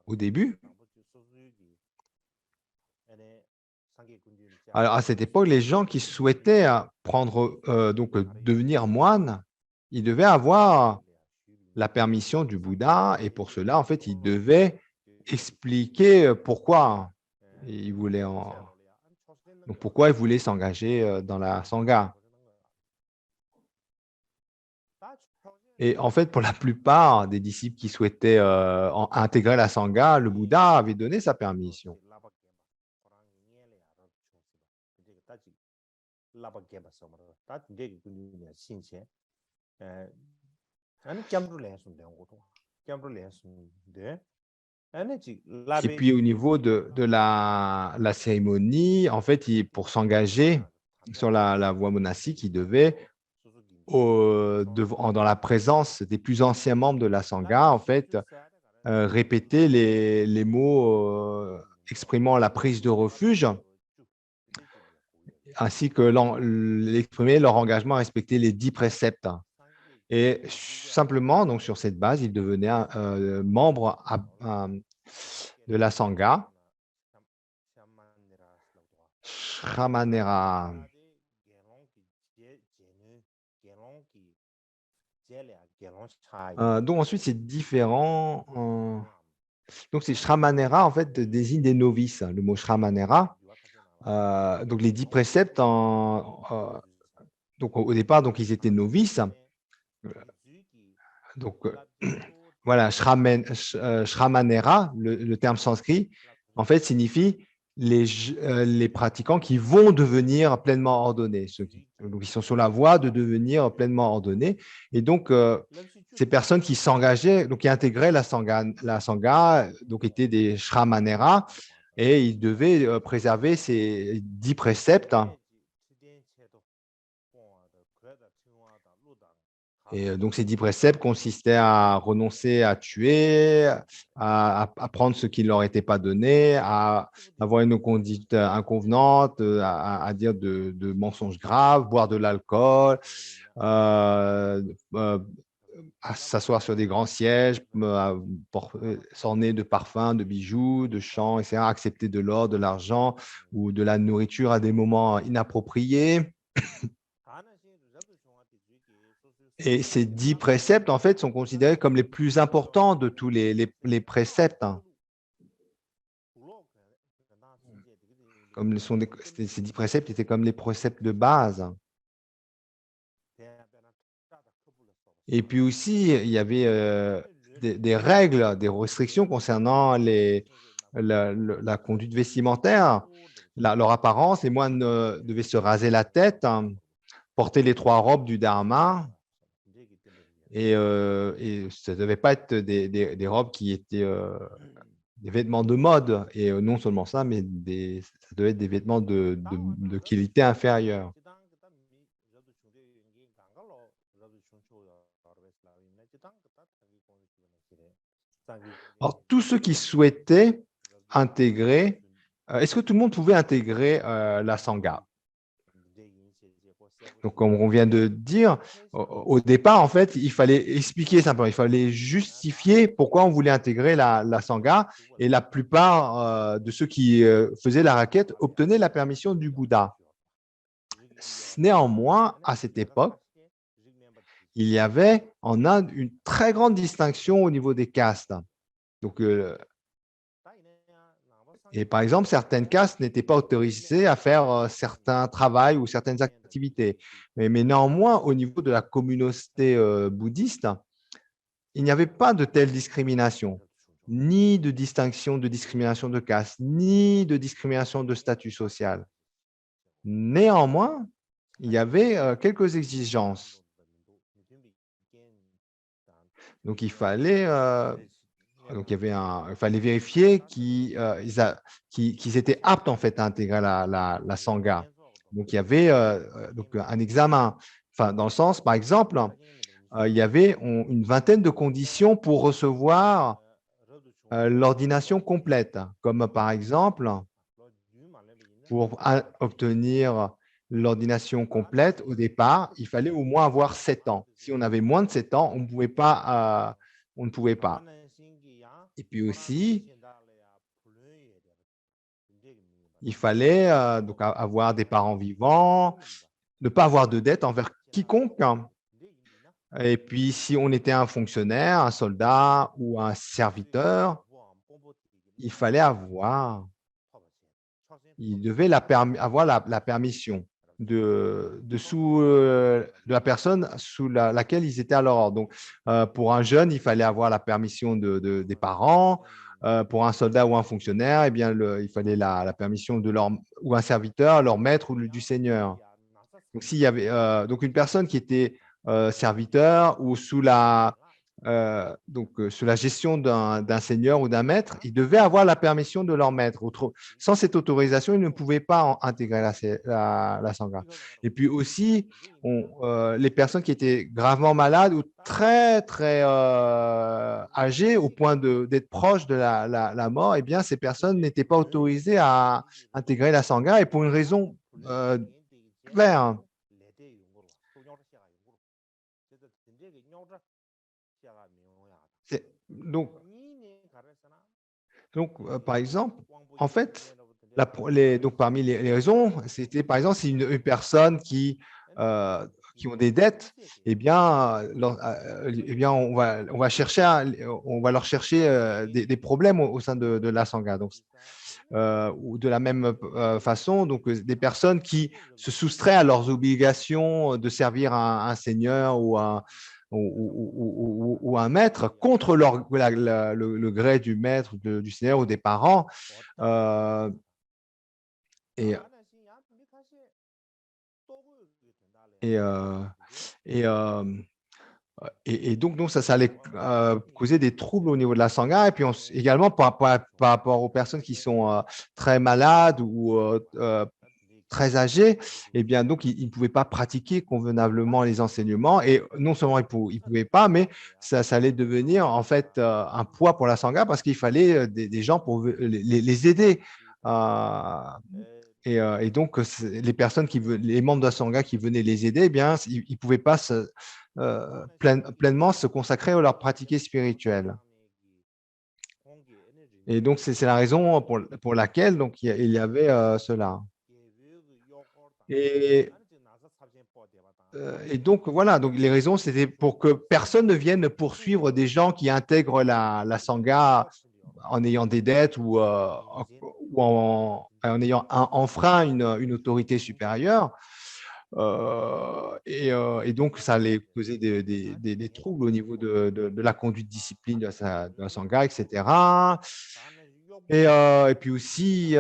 A: au début, alors à cette époque, les gens qui souhaitaient devenir moine, ils devaient avoir la permission du Bouddha, et pour cela, en fait, ils devaient expliquer pourquoi pourquoi ils voulaient s'engager dans la Sangha. Et en fait, pour la plupart des disciples qui souhaitaient intégrer la Sangha, le Bouddha avait donné sa permission. Et puis, au niveau de la cérémonie, en fait, pour s'engager sur la voie monastique, ils devaient, dans la présence des plus anciens membres de la Sangha, en fait, répéter les mots exprimant la prise de refuge, ainsi que exprimer leur engagement à respecter les 10 préceptes. Et simplement, donc sur cette base, ils devenaient membres de la Sangha, Shramanera. Donc ensuite, c'est différent. Donc c'est Shramanera, en fait, désigne des novices. Le mot Shramanera. Donc les 10 préceptes, donc au départ, donc ils étaient novices. Donc voilà, Shramanera, le terme sanskrit, en fait, signifie les pratiquants qui vont devenir pleinement ordonnés, donc ils sont sur la voie de devenir pleinement ordonnés. Et donc, ces personnes qui s'engageaient, donc qui intégraient la Sangha, donc étaient des Shramanera, et ils devaient préserver ces 10 préceptes. Et donc, ces 10 préceptes consistaient à renoncer à tuer, à prendre ce qui ne leur était pas donné, à avoir une conduite inconvenante, à dire de mensonges graves, boire de l'alcool, à s'asseoir sur des grands sièges, s'orner de parfums, de bijoux, de chants, etc., accepter de l'or, de l'argent ou de la nourriture à des moments inappropriés. Et ces 10 préceptes, en fait, sont considérés comme les plus importants de tous les préceptes. Comme ces 10 préceptes étaient comme les préceptes de base. Et puis aussi, il y avait des règles, des restrictions concernant la conduite vestimentaire, leur apparence. Les moines devaient se raser la tête, porter les 3 robes du Dharma. Et ça ne devait pas être des robes qui étaient des vêtements de mode. Et non seulement ça, mais ça devait être des vêtements de qualité inférieure. Alors, tous ceux qui souhaitaient intégrer, est-ce que tout le monde pouvait intégrer la Sangha? Donc, comme on vient de dire, au départ, en fait, il fallait expliquer simplement, il fallait justifier pourquoi on voulait intégrer la Sangha. Et la plupart de ceux qui faisaient la raquette obtenaient la permission du Bouddha. Néanmoins, à cette époque, il y avait en Inde une très grande distinction au niveau des castes. Donc, et par exemple, certaines castes n'étaient pas autorisées à faire certains travaux ou certaines activités. Mais néanmoins, au niveau de la communauté bouddhiste, il n'y avait pas de telle discrimination, ni de distinction de discrimination de caste, ni de discrimination de statut social. Néanmoins, il y avait quelques exigences. Donc, il fallait vérifier qu'ils étaient aptes en fait à intégrer la Sangha. Donc, il y avait donc un examen. Enfin, dans le sens, par exemple, il y avait une vingtaine de conditions pour recevoir l'ordination complète, comme par exemple, pour obtenir l'ordination complète, au départ, il fallait au moins avoir 7 ans. Si on avait moins de 7 ans, on ne pouvait pas. Et puis aussi, il fallait donc avoir des parents vivants, ne pas avoir de dette envers quiconque. Et puis, si on était un fonctionnaire, un soldat ou un serviteur, il fallait il devait avoir la permission de la personne sous laquelle ils étaient à leur ordre. Donc, pour un jeune, il fallait avoir la permission des parents. Pour un soldat ou un fonctionnaire, eh bien, il fallait la permission ou un serviteur, leur maître ou du seigneur. Donc, s'il y avait donc une personne qui était serviteur ou sous sur la gestion d'un seigneur ou d'un maître, ils devaient avoir la permission de leur maître. Sans cette autorisation, ils ne pouvaient pas intégrer la Sangha. Et puis aussi, les personnes qui étaient gravement malades ou très, très âgées au point d'être proches de la mort, eh bien, ces personnes n'étaient pas autorisées à intégrer la Sangha et pour une raison claire. Donc, par exemple, en fait, donc, parmi les raisons, c'était par exemple, si une personne qui ont des dettes, eh bien, on va leur chercher des problèmes au sein de la Sangha. Donc, ou de la même façon, donc des personnes qui se soustraient à leurs obligations de servir un seigneur ou un maître contre le gré du maître, du seigneur ou des parents. Et, et, et, et donc, ça allait causer des troubles au niveau de la Sangha. Et puis également par rapport aux personnes qui sont très malades ou très âgés, eh bien, donc, ils ne pouvaient pas pratiquer convenablement les enseignements. Et non seulement ils ne pouvaient pas, mais ça allait devenir en fait un poids pour la Sangha parce qu'il fallait des gens pour les aider. Et donc, les personnes les membres de la Sangha qui venaient les aider, eh bien, ils ne pouvaient pas pleinement se consacrer à leur pratique spirituelle. Et donc, c'est la raison pour laquelle donc, il y avait cela. Et donc, voilà, donc les raisons, c'était pour que personne ne vienne poursuivre des gens qui intègrent la Sangha en ayant des dettes ou en ayant enfreint une autorité supérieure. Et donc, ça allait causer des troubles au niveau de la conduite discipline de la Sangha, etc. Et puis aussi,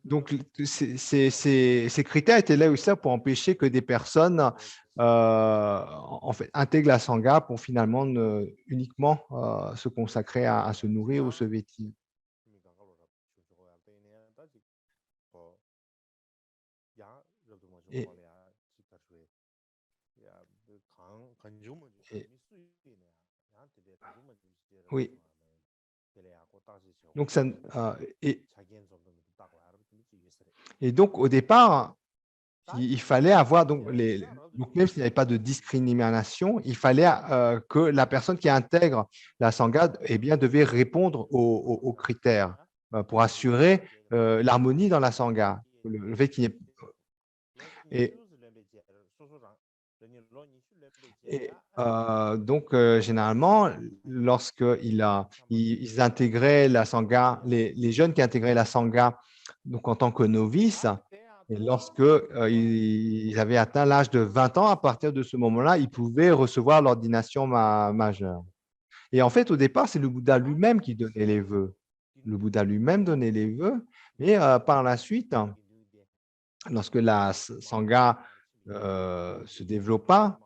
A: donc, ces critères étaient là aussi pour empêcher que des personnes en fait, intègrent la Sangha pour finalement uniquement se consacrer à se nourrir ou se vêtir. Et, et- oui. Donc, et donc, au départ, il fallait avoir, donc même s'il n'y avait pas de discrimination, il fallait que la personne qui intègre la Sangha eh bien, devait répondre aux critères pour assurer l'harmonie dans la Sangha. Le fait qu'il y ait... Et, donc, généralement, ils intégraient la Sangha, les jeunes qui intégraient la Sangha donc, en tant que novices, et lorsque ils avaient atteint l'âge de 20 ans, à partir de ce moment-là, ils pouvaient recevoir l'ordination majeure. Et en fait, au départ, c'est le Bouddha lui-même qui donnait les vœux. Le Bouddha lui-même donnait les vœux, mais par la suite, lorsque la Sangha se développa,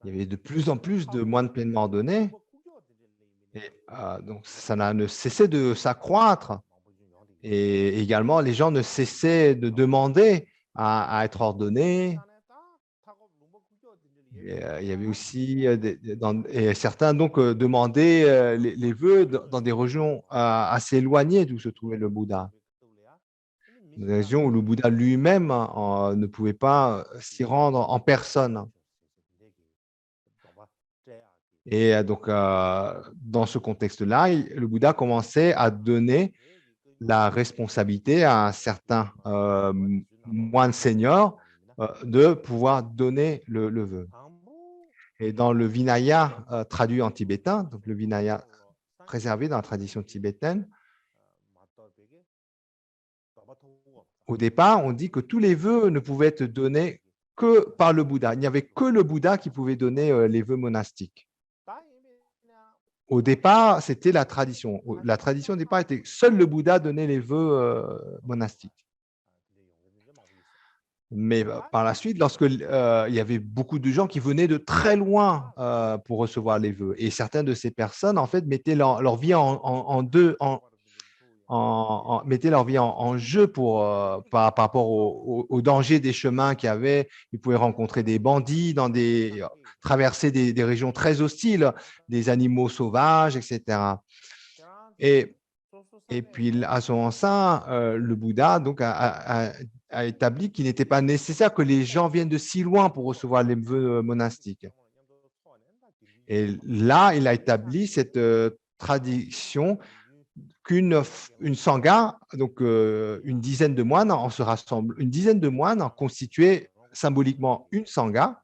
A: il y avait de plus en plus de moines pleinement ordonnés. Et donc, ça n'a ne cessé de s'accroître. Et également, les gens ne cessaient de demander à être ordonnés. Et, il y avait aussi et certains donc demandaient les vœux dans des régions assez éloignées d'où se trouvait le Bouddha. Des régions où le Bouddha lui-même ne pouvait pas s'y rendre en personne. Et donc, dans ce contexte-là, le Bouddha commençait à donner la responsabilité à un certain moine senior de pouvoir donner le vœu. Et dans le Vinaya traduit en tibétain, donc le Vinaya préservé dans la tradition tibétaine, au départ, on dit que tous les vœux ne pouvaient être donnés que par le Bouddha. Il n'y avait que le Bouddha qui pouvait donner les vœux monastiques. Au départ, c'était la tradition. La tradition au départ était seul le Bouddha donnait les vœux monastiques. Mais par la suite, lorsque il y avait beaucoup de gens qui venaient de très loin pour recevoir les vœux, et certaines de ces personnes, en fait, mettaient leur vie mettaient leur vie en jeu par rapport au danger des chemins qu'il y avait. Ils pouvaient rencontrer des bandits, traverser des régions très hostiles, des animaux sauvages, etc. Et, et puis, à ce moment-là, le Bouddha donc, a établi qu'il n'était pas nécessaire que les gens viennent de si loin pour recevoir les vœux monastiques. Et là, il a établi cette tradition une sangha, donc une dizaine de moines, on se rassemble, une dizaine de moines constituaient symboliquement une sangha,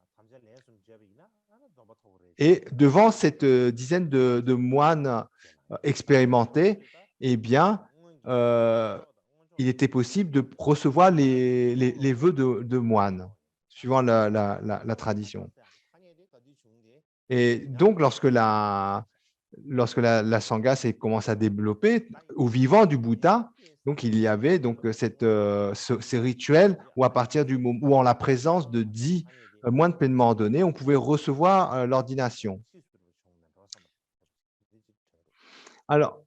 A: et devant cette dizaine de moines expérimentés, eh bien, il était possible de recevoir les vœux de moines, suivant la tradition. Et donc, lorsque la sangha s'est commencé à développer, au vivant du Bouddha, donc il y avait donc ces rituels où à partir du moment où en la présence de 10 moines pleinement ordonnés, on pouvait recevoir l'ordination. Alors,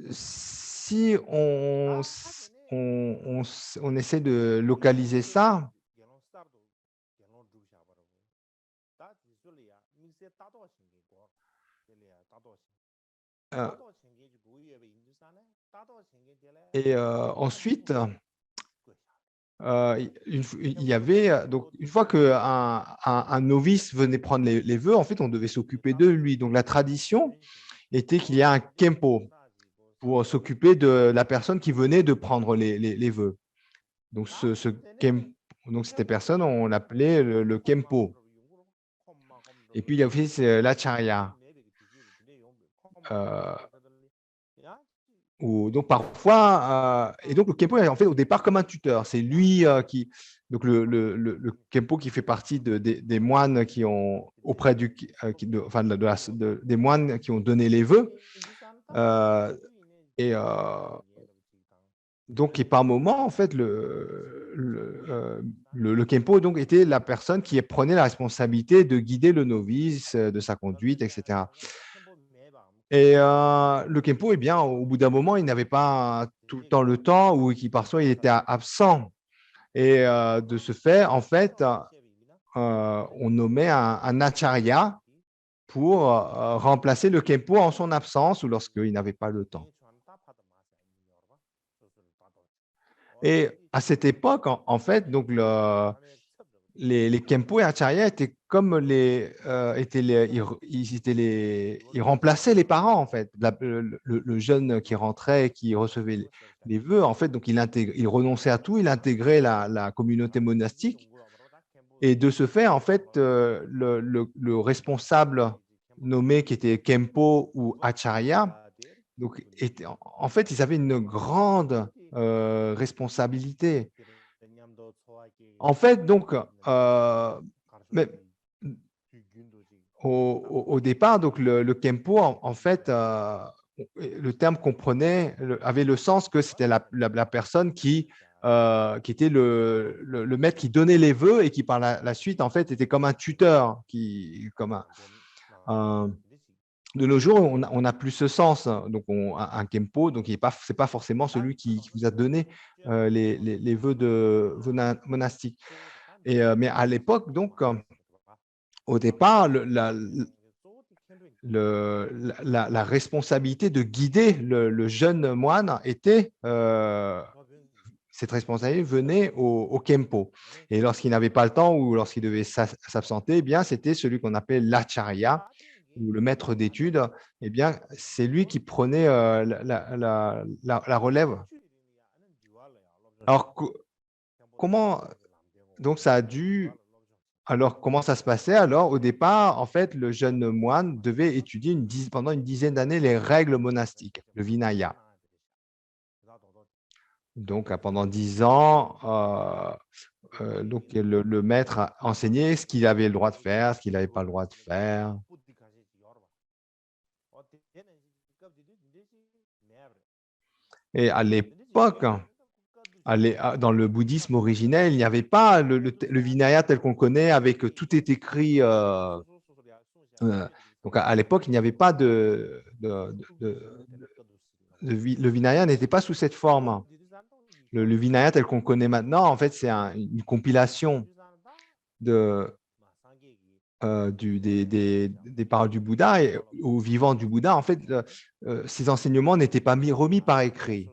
A: si on essaie de localiser ça, et ensuite, il y avait, donc, une fois qu'un novice venait prendre les vœux, en fait, on devait s'occuper de lui. Donc, la tradition était qu'il y a un kempo pour s'occuper de la personne qui venait de prendre les vœux. Donc, donc, cette personne, on l'appelait le kempo. Et puis, il y a aussi l'acharya. Donc parfois, et donc le Kempo est en fait au départ comme un tuteur. C'est lui donc le Kempo qui fait partie des moines qui ont auprès enfin des moines qui ont donné les vœux. Et donc, et par moment, en fait, le Kempo donc, était la personne qui prenait la responsabilité de guider le novice, de sa conduite, etc. Et le Kempo, eh bien, au bout d'un moment, il n'avait pas tout le temps ou qui parfois il était absent. Et de ce fait, en fait, on nommait un acharya pour remplacer le Kempo en son absence ou lorsqu'il n'avait pas le temps. Et à cette époque, en fait, donc les Kempo et Acharya étaient comme ils remplaçaient les parents, en fait. Le jeune qui rentrait et qui recevait les vœux, en fait, donc il renonçait à tout, il intégrait la communauté monastique. Et de ce fait, en fait, le responsable nommé qui était Kempo ou Acharya, donc, en fait, ils avaient une grande responsabilité. En fait, donc, mais, au départ, donc le Kempo, en fait, le terme comprenait, avait le sens que c'était la personne qui était le maître qui donnait les vœux et qui, par la suite, en fait, était comme un tuteur, de nos jours, on n'a plus ce sens. Donc, un Kempo, donc ce n'est pas forcément celui qui vous a donné les vœux monastiques. Mais à l'époque, donc, au départ, la responsabilité de guider le jeune moine cette responsabilité venait au Kempo. Et lorsqu'il n'avait pas le temps ou lorsqu'il devait s'absenter, eh bien, c'était celui qu'on appelait l'acharya ou le maître d'études. Eh bien, c'est lui qui prenait la relève. Alors, comment donc ça a dû alors, comment ça se passait? Alors, au départ, en fait, le jeune moine devait étudier pendant une dizaine d'années les règles monastiques, le Vinaya. Donc, pendant 10 ans, donc, le maître a enseigné ce qu'il avait le droit de faire, ce qu'il n'avait pas le droit de faire. Et à l'époque, dans le bouddhisme originel, il n'y avait pas le Vinaya tel qu'on le connaît, avec tout est écrit. Donc, à l'époque, il n'y avait pas le Vinaya n'était pas sous cette forme. Le Vinaya tel qu'on connaît maintenant, en fait, c'est une compilation des paroles du Bouddha et au vivant du Bouddha. En fait, ces enseignements n'étaient pas remis par écrit.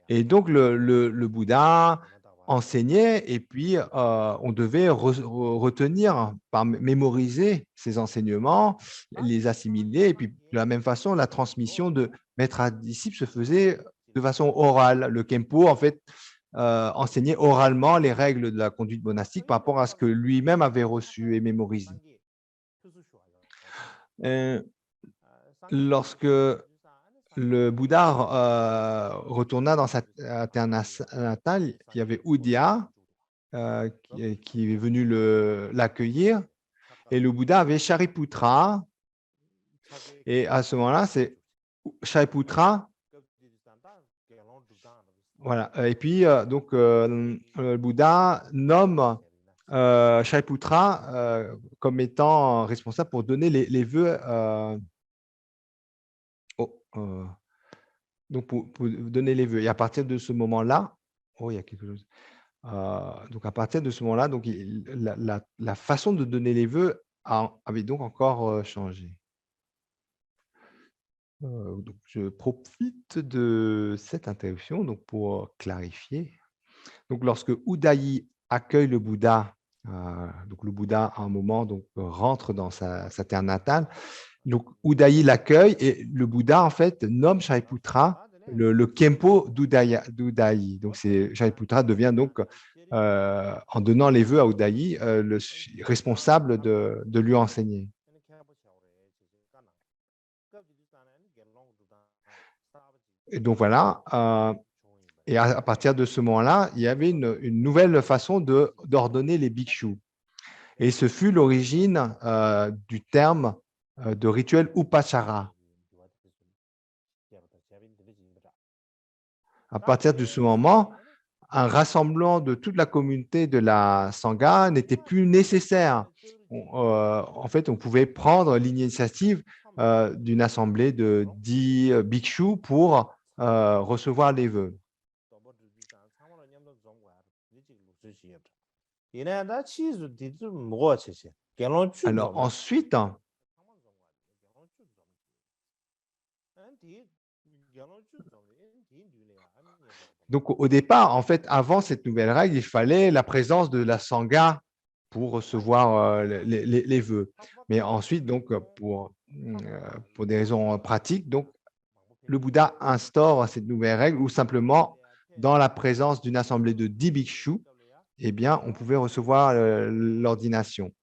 A: Et donc, le Bouddha enseignait et puis on devait retenir, mémoriser ces enseignements, les assimiler. Et puis, de la même façon, la transmission de maître à disciple se faisait de façon orale. Le Kempo, en fait, enseignait oralement les règles de la conduite monastique par rapport à ce que lui-même avait reçu et mémorisé. Lorsque le Bouddha retourna dans sa terre natale, il y avait Udaya qui est venu l'accueillir, et le Bouddha avait Shariputra, et à ce moment-là, c'est Shariputra. Voilà. Et puis, donc, le Bouddha nomme Shariputra comme étant responsable pour donner les vœux. Donc, pour donner les vœux. Et à partir de ce moment-là, il y a quelque chose. Donc, à partir de ce moment-là, donc, la façon de donner les vœux avait donc encore changé. Donc, je profite de cette interruption donc, pour clarifier. Donc, lorsque Udayi accueille le Bouddha, donc le Bouddha, à un moment, donc, rentre dans sa terre natale, donc Udayi l'accueille et le Bouddha, en fait, nomme Shariputra le Kempo d'Udayi. Donc, Shariputra devient donc, en donnant les vœux à Udayi, le responsable de lui enseigner. Et donc, voilà. Et à partir de ce moment-là, il y avait une nouvelle façon d'ordonner les bhikshus. Et ce fut l'origine du terme de rituel upachara. À partir de ce moment, un rassemblement de toute la communauté de la Sangha n'était plus nécessaire. En fait, on pouvait prendre l'initiative d'une assemblée de 10 bhikshus pour recevoir les vœux. Alors ensuite, donc au départ, en fait, avant cette nouvelle règle, il fallait la présence de la Sangha pour recevoir les vœux. Mais ensuite, donc, pour des raisons pratiques, donc, le Bouddha instaure cette nouvelle règle où simplement, dans la présence d'une assemblée de 10 bhikshus, eh bien, on pouvait recevoir l'ordination.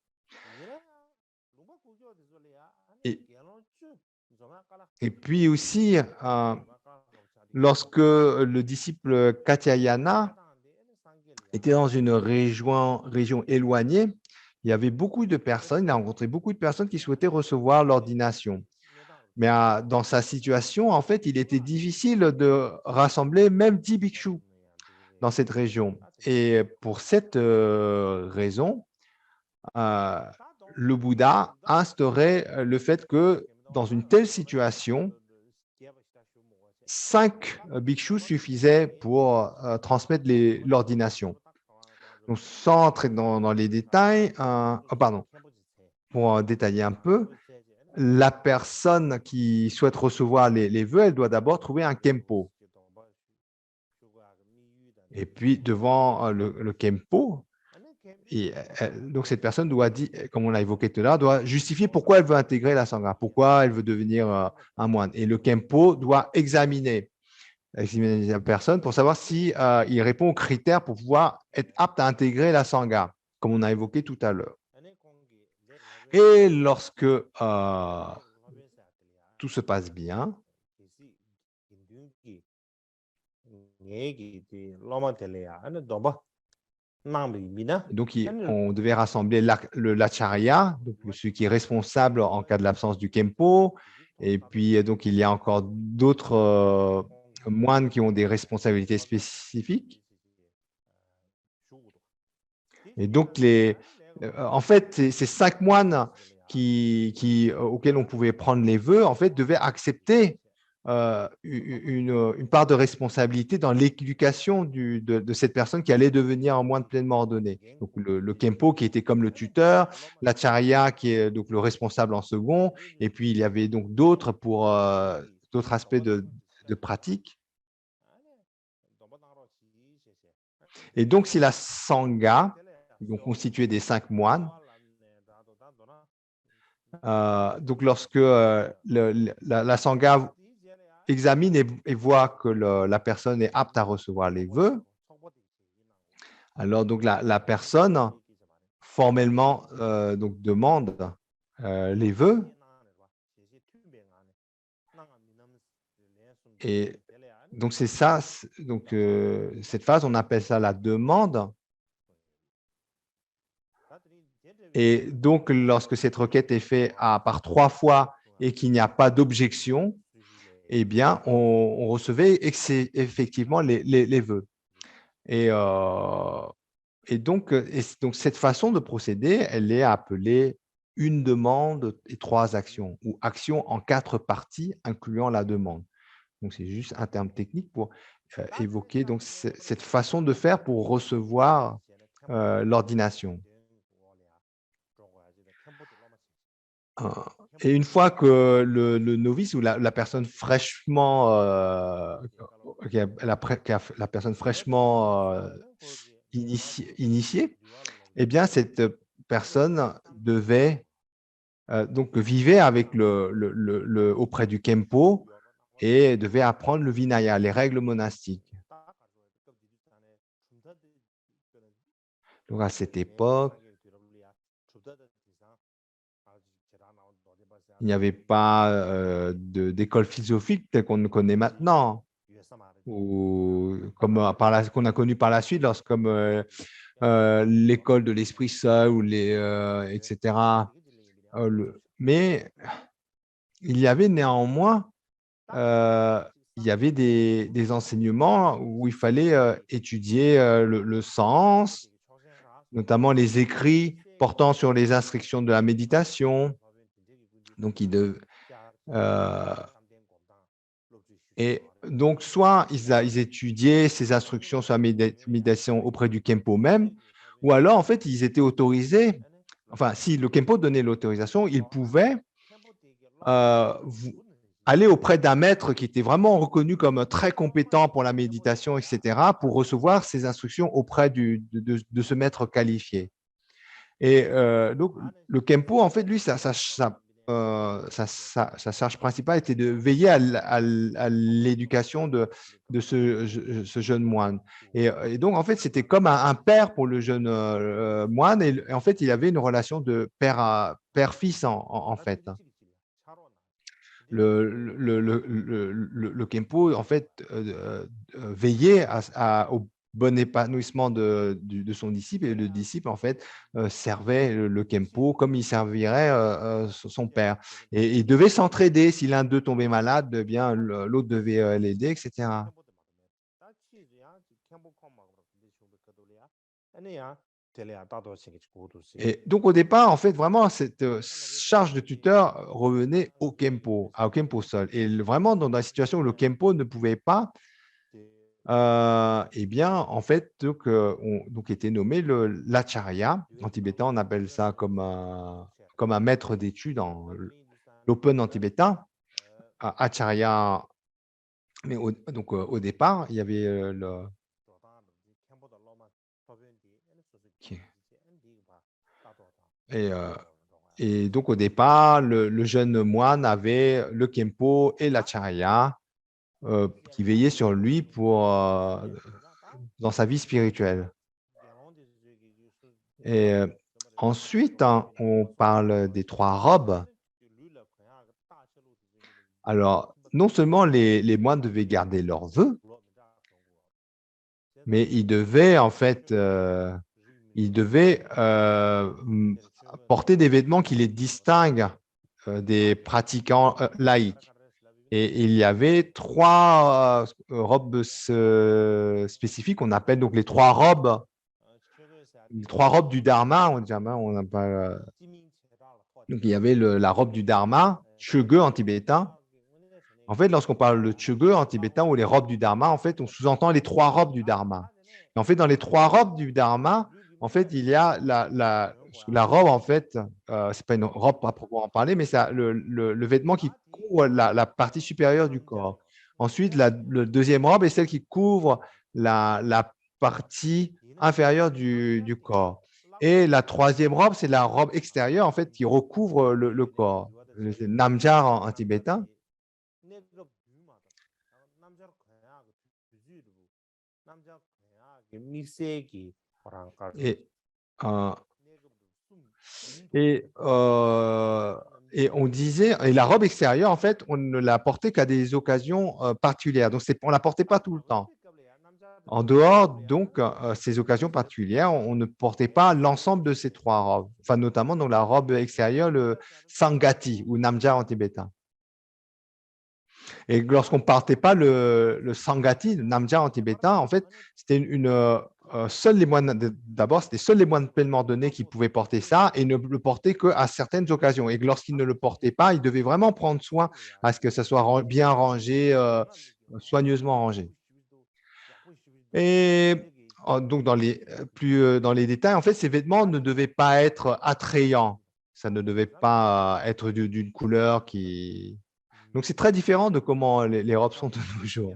A: Et puis aussi, lorsque le disciple Katyayana était dans une région éloignée, il y avait beaucoup de personnes, il a rencontré beaucoup de personnes qui souhaitaient recevoir l'ordination. Mais dans sa situation, en fait, il était difficile de rassembler même 10 bhikshus dans cette région. Et pour cette raison, le Bouddha instaurait le fait que dans une telle situation, 5 bhikshus suffisaient pour transmettre l'ordination. Donc, sans entrer dans les détails, pour détailler un peu, la personne qui souhaite recevoir les vœux, elle doit d'abord trouver un Kempo. Et puis, devant le Kempo, donc cette personne doit dire, comme on l'a évoqué tout à l'heure, doit justifier pourquoi elle veut intégrer la Sangha, pourquoi elle veut devenir un moine. Et le Kempo doit examiner la personne pour savoir si il répond aux critères pour pouvoir être apte à intégrer la Sangha, comme on a évoqué tout à l'heure. Et lorsque tout se passe bien, donc on devait rassembler l'acharya, donc celui qui est responsable en cas de l'absence du Kempo, et puis donc il y a encore d'autres moines qui ont des responsabilités spécifiques. Et donc, en fait, ces 5 moines auxquels on pouvait prendre les vœux, en fait, devaient accepter une part de responsabilité dans l'éducation de cette personne qui allait devenir un moine pleinement ordonné. Donc, le Kempo qui était comme le tuteur, l'Acharya qui est donc le responsable en second, et puis il y avait donc d'autres pour d'autres aspects de pratique. Et donc, si la Sangha, donc constituée des 5 moines, donc lorsque la Sangha examine et voit que la personne est apte à recevoir les vœux, alors donc la personne formellement donc demande les vœux, et donc c'est ça, donc cette phase on appelle ça la demande. Et donc lorsque cette requête est faite par 3 fois et qu'il n'y a pas d'objection, eh bien on recevait effectivement les vœux. Et donc cette façon de procéder, elle est appelée une demande et 3 actions, ou action en 4 parties, incluant la demande. Donc, c'est juste un terme technique pour évoquer donc, cette façon de faire pour recevoir l'ordination. Et une fois que le novice ou la personne fraîchement, la personne fraîchement initiée, eh bien, cette personne devait donc vivait avec auprès du Kempo et devait apprendre le Vinaya, les règles monastiques. Donc, à cette époque, il n'y avait pas d'école philosophique telle qu'on le connaît maintenant, ou comme qu'on a connu par la suite, comme l'école de l'esprit seul, ou etc. Mais il y avait néanmoins il y avait des enseignements où il fallait étudier le sens, notamment les écrits portant sur les instructions de la méditation. Donc, et donc, soit ils étudiaient ces instructions sur la méditation auprès du Kempo même, ou alors, en fait, ils étaient autorisés, enfin, si le Kempo donnait l'autorisation, ils pouvaient aller auprès d'un maître qui était vraiment reconnu comme très compétent pour la méditation, etc., pour recevoir ces instructions auprès de ce maître qualifié. Et donc, le Kempo, en fait, lui, sa charge principale était de veiller à l'éducation de ce jeune moine. Et donc, en fait, c'était comme un père pour le jeune moine. Et en fait, il avait une relation de père-fils, en fait. Le Kempo, en fait, veillait au bon épanouissement de son disciple, et le disciple, en fait, servait le Kempo comme il servirait son père. Et il devait s'entraider. Si l'un d'eux tombait malade, eh bien, l'autre devait l'aider, etc. Et donc, au départ, en fait, vraiment, cette charge de tuteur revenait au Kempo seul. Et vraiment, dans la situation où le Kempo ne pouvait pas, eh bien, en fait, donc était nommé l'Acharya. En tibétain, on appelle ça comme un maître d'études en l'open en tibétain, Acharya. Mais donc, au départ, il y avait et, et donc, au départ, le jeune moine avait le Kempo et l'Acharya qui veillaient sur lui dans sa vie spirituelle. Et ensuite, on parle des 3 robes. Alors, non seulement les moines devaient garder leurs vœux, mais ils devaient, en fait, porter des vêtements qui les distinguent des pratiquants laïcs. Et il y avait trois robes spécifiques, on appelle donc les trois robes du Dharma. On n'a pas, donc, il y avait la robe du Dharma, Chöge en tibétain. En fait, lorsqu'on parle de Chöge en tibétain ou les robes du Dharma, en fait, on sous-entend les trois robes du Dharma. Et en fait, dans les trois robes du Dharma, en fait, il y a la robe, en fait, ce n'est pas une robe à proprement parler, mais c'est le vêtement qui couvre la partie supérieure du corps. Ensuite, le deuxième robe est celle qui couvre la partie inférieure du corps. Et la troisième robe, c'est la robe extérieure, en fait, qui recouvre le corps. C'est Namjar en tibétain. Et, euh, et, euh, et on disait, et la robe extérieure, en fait, on ne la portait qu'à des occasions particulières. Donc, on ne la portait pas tout le temps. En dehors, donc, ces occasions particulières, on ne portait pas l'ensemble de ces trois robes. Enfin, notamment dans la robe extérieure, le Sangati ou Namja en tibétain. Et lorsqu'on ne portait pas le Sangati, le Namja en tibétain, en fait, c'était seuls les moines, d'abord, c'était seuls les moines pleinement donnés qui pouvaient porter ça et ne le portaient qu'à certaines occasions. Et lorsqu'ils ne le portaient pas, ils devaient vraiment prendre soin à ce que ça soit bien rangé, soigneusement rangé. Et donc, dans les détails, en fait, ces vêtements ne devaient pas être attrayants. Ça ne devait pas être d'une couleur qui… Donc, c'est très différent de comment les robes sont de nos jours.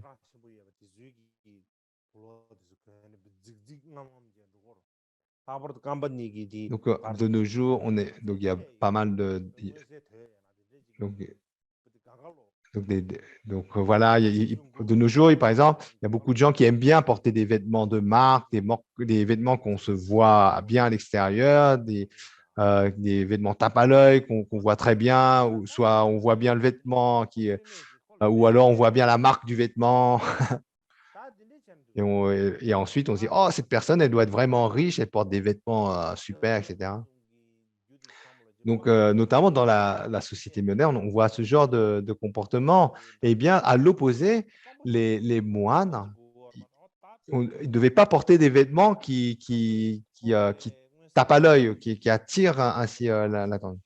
A: Donc, de nos jours, donc il y a pas mal de… Donc, voilà, de nos jours, par exemple, il y a beaucoup de gens qui aiment bien porter des vêtements de marque, des vêtements qu'on se voit bien à l'extérieur, des vêtements tape à l'œil qu'on voit très bien, ou soit on voit bien le vêtement, ou alors on voit bien la marque du vêtement. Et ensuite, on se dit, oh, cette personne, elle doit être vraiment riche, elle porte des vêtements super, etc. Donc, notamment dans la société moderne, on voit ce genre de comportement. Eh bien, à l'opposé, les moines, ils ne devaient pas porter des vêtements qui tapent à l'œil, qui attirent ainsi l'attention.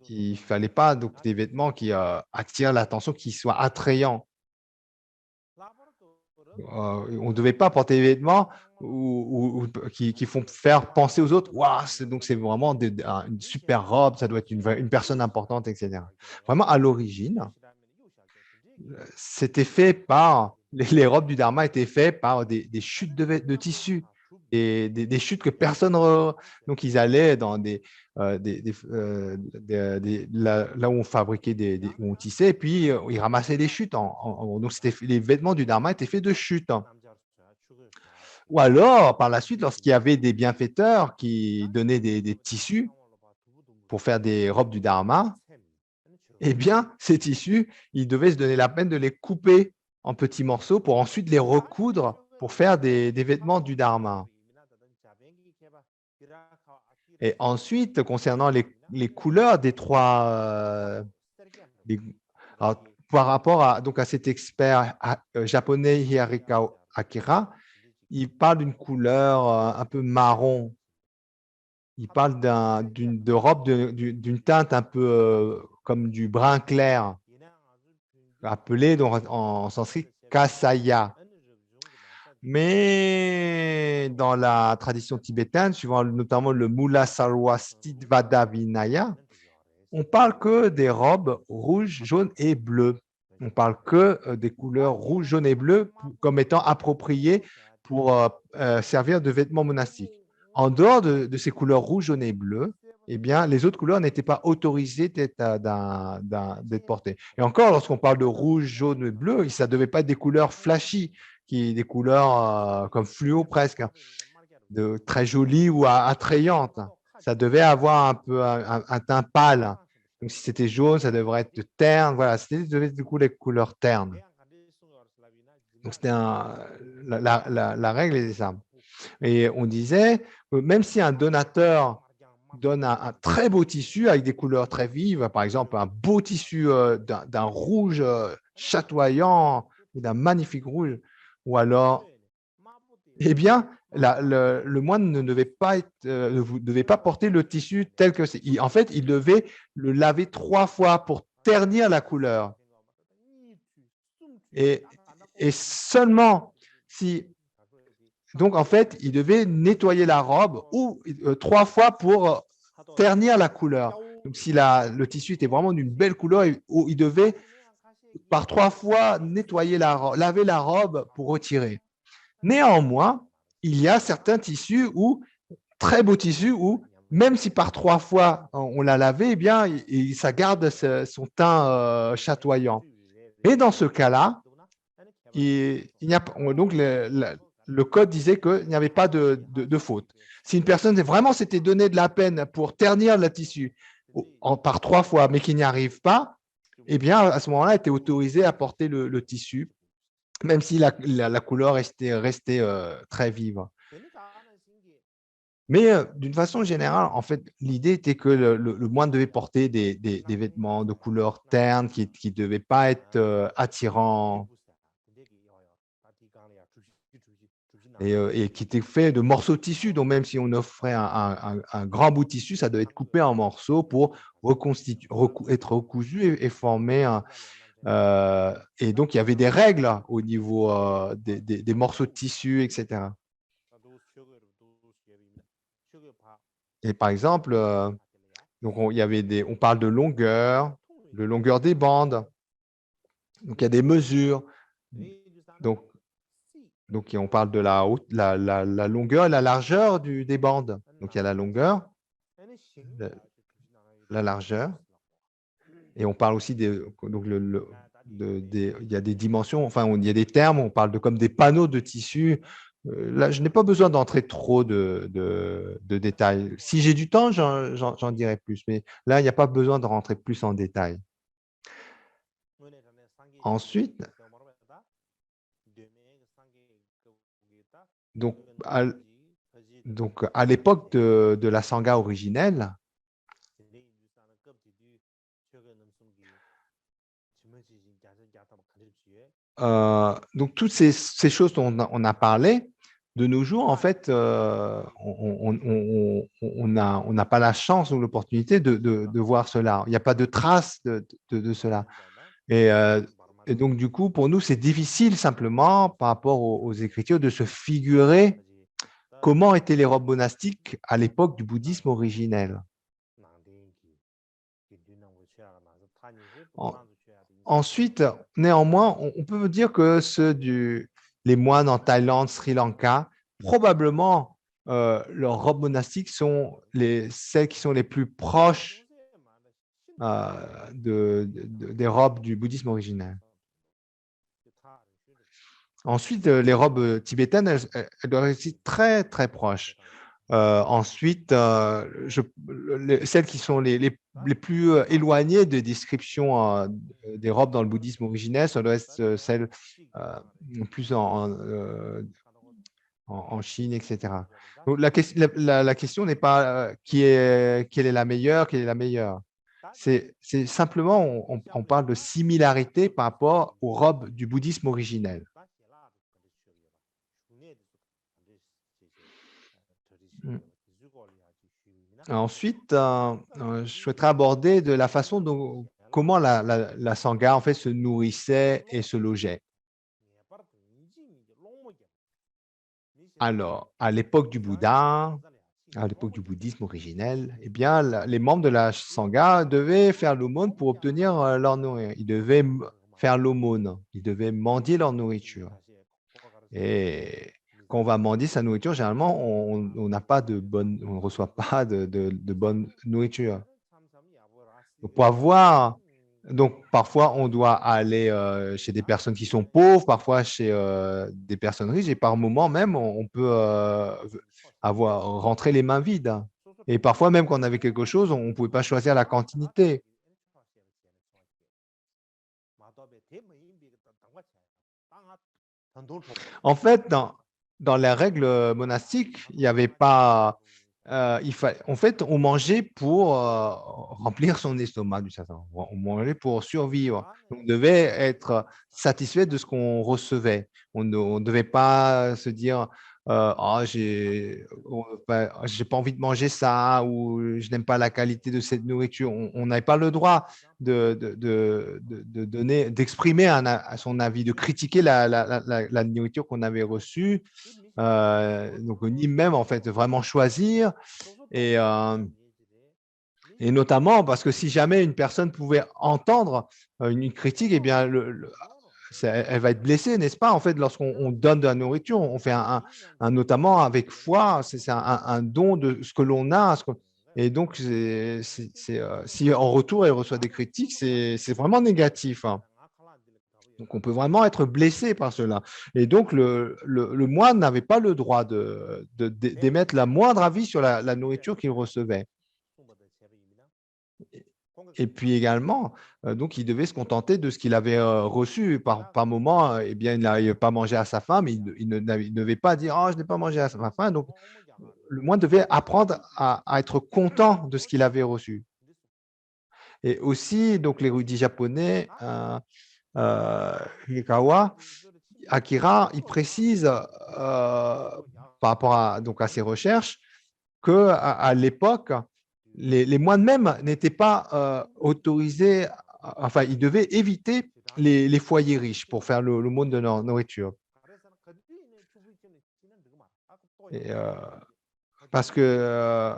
A: Il ne fallait pas donc, des vêtements qui attirent l'attention, qui soient attrayants. On ne devait pas porter des vêtements qui font faire penser aux autres, waouh, donc c'est vraiment une super robe, ça doit être une personne importante, etc. Vraiment, à l'origine, c'était fait par, les robes du Dharma étaient faites par des chutes de tissus, des chutes que personne… Donc, ils allaient dans là où on fabriquait, où on tissait, et puis ils ramassaient des chutes. Donc, les vêtements du Dharma étaient faits de chutes. Ou alors, par la suite, lorsqu'il y avait des bienfaiteurs qui donnaient des tissus pour faire des robes du Dharma, eh bien, ces tissus, ils devaient se donner la peine de les couper en petits morceaux pour ensuite les recoudre pour faire des vêtements du Dharma. Et ensuite, concernant les couleurs des trois… alors, par rapport à cet expert japonais Hiarika Akira, il parle d'une couleur un peu marron. Il parle de robe d'une teinte un peu comme du brun clair, appelée en sanskrit kasaya. Mais dans la tradition tibétaine, suivant notamment le Mula Sarvastivada Vinaya, on parle que des robes rouges, jaunes et bleues. On parle que des couleurs rouge, jaune et bleu comme étant appropriées pour servir de vêtements monastiques. En dehors de ces couleurs rouge, jaune et bleu, eh bien, les autres couleurs n'étaient pas autorisées d'être portées. Et encore, lorsqu'on parle de rouge, jaune et bleu, ça ne devait pas être des couleurs flashy, des couleurs comme fluo presque, très jolies ou attrayantes. Ça devait avoir un peu un teint pâle. Donc, si c'était jaune, ça devrait être terne. Voilà, c'était du coup les couleurs ternes. Donc, c'était la règle était ça. Et on disait, même si un donateur donne un très beau tissu avec des couleurs très vives, par exemple un beau tissu d'un rouge chatoyant ou d'un magnifique rouge, ou alors, eh bien, le moine ne devait pas vous ne devez pas porter le tissu tel que c'est. En fait, il devait le laver 3 fois pour ternir la couleur. Et, et seulement si donc, en fait, il devait nettoyer la robe ou 3 fois pour ternir la couleur. Donc, si le tissu était vraiment d'une belle couleur, il devait par 3 fois nettoyer laver la robe pour retirer. Néanmoins, il y a certains tissus très beaux tissus où, même si par 3 fois on l'a lavé, eh bien, ça garde son teint chatoyant. Et dans ce cas-là, il n'y a donc le code disait qu'il n'y avait pas de faute. Si une personne vraiment s'était donné de la peine pour ternir le tissu par 3 fois, mais qu'il n'y arrive pas, eh bien, à ce moment-là, elle était autorisée à porter le tissu, même si la couleur restait très vive. Mais d'une façon générale, en fait, l'idée était que le moine devait porter des vêtements de couleur terne qui ne devaient pas être attirants et qui étaient faits de morceaux de tissu. Donc, même si on offrait un grand bout de tissu, ça devait être coupé en morceaux pour être recousu et former et donc, il y avait des règles au niveau des morceaux de tissu, etc. Et par exemple, donc on parle de longueur des bandes. Donc, il y a des mesures. Donc on parle de la longueur et la largeur des bandes. Donc, il y a la longueur, la largeur, et on parle aussi donc il y a des dimensions, enfin, il y a des termes, on parle comme des panneaux de tissu. Là, je n'ai pas besoin d'entrer trop de détails. Si j'ai du temps, j'en dirai plus, mais là, il n'y a pas besoin de rentrer plus en détail. Ensuite, donc, à l'époque de la Sangha originelle, donc toutes ces choses dont on a parlé, de nos jours, en fait, on n'a pas la chance ou l'opportunité de voir cela. Il n'y a pas de traces de cela. Et donc, du coup, pour nous, c'est difficile simplement, par rapport aux Écritures, de se figurer comment étaient les robes monastiques à l'époque du bouddhisme originel. Ensuite, néanmoins, on peut dire que les moines en Thaïlande, Sri Lanka, probablement, leurs robes monastiques sont celles qui sont les plus proches des robes du bouddhisme originel. Ensuite, les robes tibétaines, elles doivent être très, très proches. Ensuite, celles qui sont les plus éloignées des descriptions des robes dans le bouddhisme originel, ça doit être celles plus en Chine, etc. Donc, la question n'est pas quelle est la meilleure, quelle est la meilleure. C'est simplement, on parle de similarité par rapport aux robes du bouddhisme originel. Ensuite, je souhaiterais aborder de la façon comment la Sangha en fait se nourrissait et se logeait. Alors, à l'époque du Bouddha, à l'époque du bouddhisme originel, eh bien, les membres de la Sangha devaient faire l'aumône pour obtenir leur nourriture. Ils devaient faire l'aumône, ils devaient mendier leur nourriture. Et quand on va mendier sa nourriture, généralement, on n'a pas on ne reçoit pas de bonne nourriture. Donc, parfois, on doit aller chez des personnes qui sont pauvres, parfois chez des personnes riches, et par moment même, on peut rentrer les mains vides. Et parfois, même quand on avait quelque chose, on ne pouvait pas choisir la quantité. En fait, dans les règles monastiques, il n'y avait pas En fait, on mangeait pour remplir son estomac d'une certaine façon. On mangeait pour survivre. On devait être satisfait de ce qu'on recevait. On ne devait pas se dire ah, j'ai pas envie de manger ça ou je n'aime pas la qualité de cette nourriture. On n'avait pas le droit de donner, d'exprimer à son avis, de critiquer la nourriture qu'on avait reçue. Donc, ni même en fait vraiment choisir. Et, euh, et notamment parce que si jamais une personne pouvait entendre une critique, eh bien, elle va être blessée, n'est-ce pas? En fait, lorsqu'on donne de la nourriture, on fait notamment avec foi, c'est un don de ce que l'on a. Et donc, si en retour, elle reçoit des critiques, c'est vraiment négatif, hein. Donc, on peut vraiment être blessé par cela. Et donc, le moine n'avait pas le droit d'émettre la moindre avis sur la nourriture qu'il recevait. Et puis également, donc, il devait se contenter de ce qu'il avait reçu. Par moment, eh bien, il n'avait pas mangé à sa faim, mais il ne devait pas dire oh, je n'ai pas mangé à ma faim. Donc, le moine devait apprendre à être content de ce qu'il avait reçu. Et aussi, donc, l'érudit japonais, Hikawa, Akira, il précise par rapport à ses recherches qu'à l'époque, les moines même n'étaient pas autorisés, enfin, ils devaient éviter les foyers riches pour faire l'aumône de leur nourriture. Et, parce que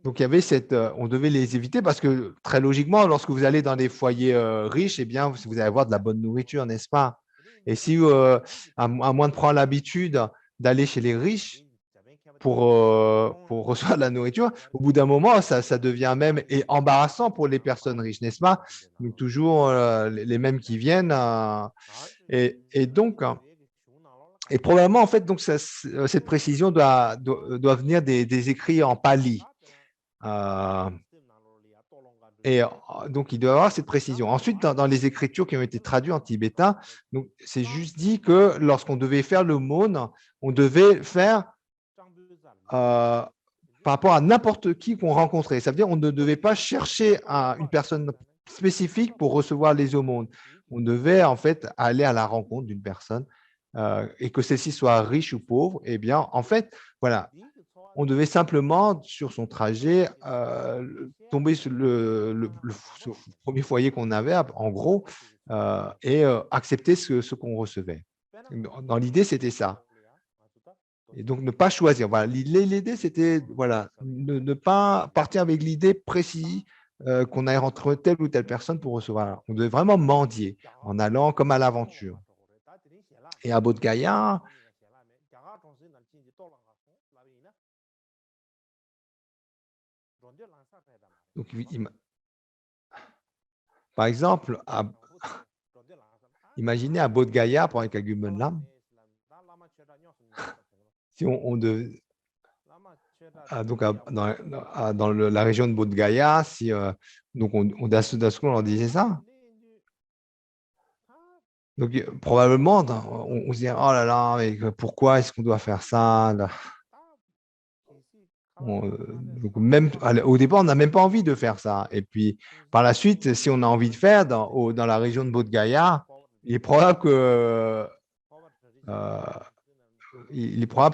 A: donc il y avait on devait les éviter parce que très logiquement, lorsque vous allez dans des foyers riches, eh bien, vous allez avoir de la bonne nourriture, n'est-ce pas? Et si à moins de prendre l'habitude d'aller chez les riches pour recevoir de la nourriture, au bout d'un moment, ça devient même embarrassant pour les personnes riches, n'est-ce pas? Donc toujours les mêmes qui viennent. Et donc, et probablement, en fait, donc, cette précision doit venir des écrits en pali. Et donc, il doit y avoir cette précision. Ensuite, dans les écritures qui ont été traduites en tibétain, c'est juste dit que lorsqu'on devait faire l'aumône, on devait faire par rapport à n'importe qui qu'on rencontrait. Ça veut dire qu'on ne devait pas chercher une personne spécifique pour recevoir les aumônes. On devait en fait aller à la rencontre d'une personne et que celle-ci soit riche ou pauvre. Eh bien, en fait, voilà, on devait simplement, sur son trajet, tomber sur sur le premier foyer qu'on avait, en gros, et accepter ce qu'on recevait. Dans l'idée, c'était ça. Et donc, ne pas choisir. Voilà. L'idée, c'était voilà, ne pas partir avec l'idée précise qu'on allait rencontrer telle ou telle personne pour recevoir. On devait vraiment mendier en allant comme à l'aventure. Et à Bodh Gaya, donc, par exemple, imaginez à Bodh Gaya pour un Kagum Lam, si on devait, donc la région de Bodh Gaya, si donc d'un coup on leur disait ça. Donc probablement on se dit oh là là, mais pourquoi est-ce qu'on doit faire ça là? Donc même au départ on n'a même pas envie de faire ça. Et puis par la suite, si on a envie de faire dans la région de Bodh Gaya, il est probable que euh,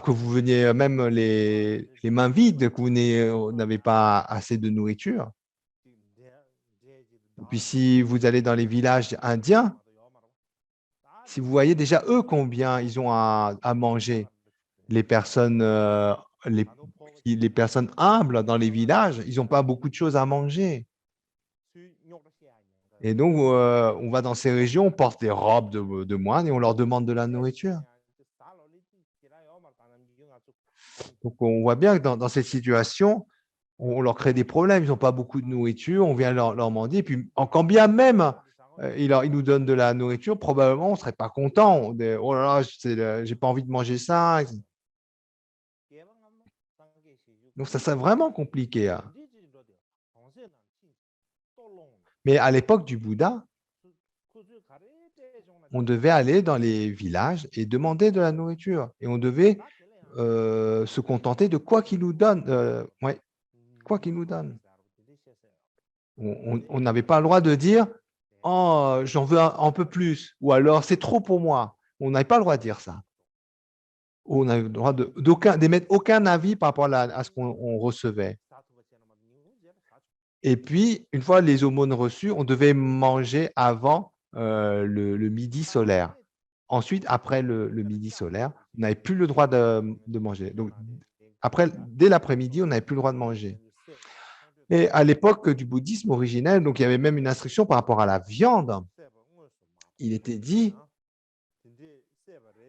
A: vous veniez même les mains vides, que vous n'avez pas assez de nourriture. Et puis si vous allez dans les villages indiens, si vous voyez déjà eux combien ils ont à manger, les personnes, les personnes humbles dans les villages, ils n'ont pas beaucoup de choses à manger. Et donc, on va dans ces régions, on porte des robes de moines et on leur demande de la nourriture. Donc, on voit bien que dans cette situation, on leur crée des problèmes. Ils n'ont pas beaucoup de nourriture, on vient leur mendier. Et puis, quand bien même ils nous donnent de la nourriture, probablement on ne serait pas content. Oh là là, j'ai pas envie de manger ça. Donc, ça serait vraiment compliqué, hein. Mais à l'époque du Bouddha, on devait aller dans les villages et demander de la nourriture. Et on devait se contenter de quoi qu'il nous donne. Ouais, quoi qu'il nous donne. On n'avait pas le droit de dire oh, j'en veux un peu plus, ou alors c'est trop pour moi. On n'avait pas le droit de dire ça. On avait le droit d'émettre aucun avis par rapport à ce qu'on recevait. Et puis, une fois les aumônes reçues, on devait manger avant le midi solaire. Ensuite, après le midi solaire, on n'avait plus le droit de manger. Donc, après, dès l'après-midi, on n'avait plus le droit de manger. Et à l'époque du bouddhisme originel, donc il y avait même une instruction par rapport à la viande. Il était dit,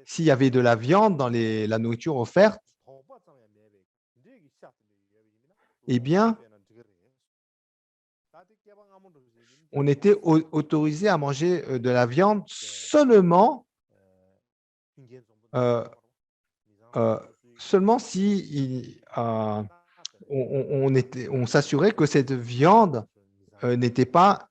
A: s'il y avait de la viande dans la nourriture offerte, eh bien, on était autorisé à manger de la viande seulement si on s'assurait que cette viande n'était pas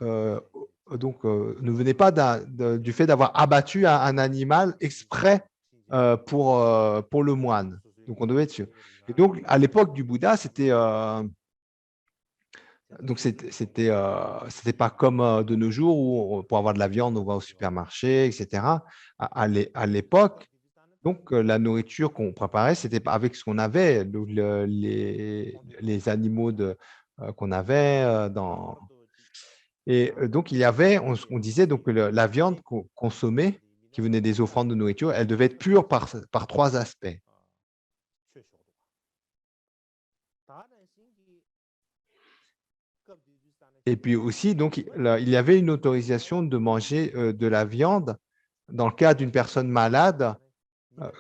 A: ne venait pas du fait d'avoir abattu un animal exprès pour le moine. Donc on devait être sûr. Et donc à l'époque du Bouddha, c'était pas comme de nos jours où pour avoir de la viande on va au supermarché, etc. À l'époque, donc la nourriture qu'on préparait, c'était avec ce qu'on avait, donc, les animaux qu'on avait dans. Et donc il y avait, on disait donc que la viande qu'on consommait, qui venait des offrandes de nourriture, elle devait être pure par trois aspects. Et puis aussi, donc, il y avait une autorisation de manger de la viande dans le cas d'une personne malade,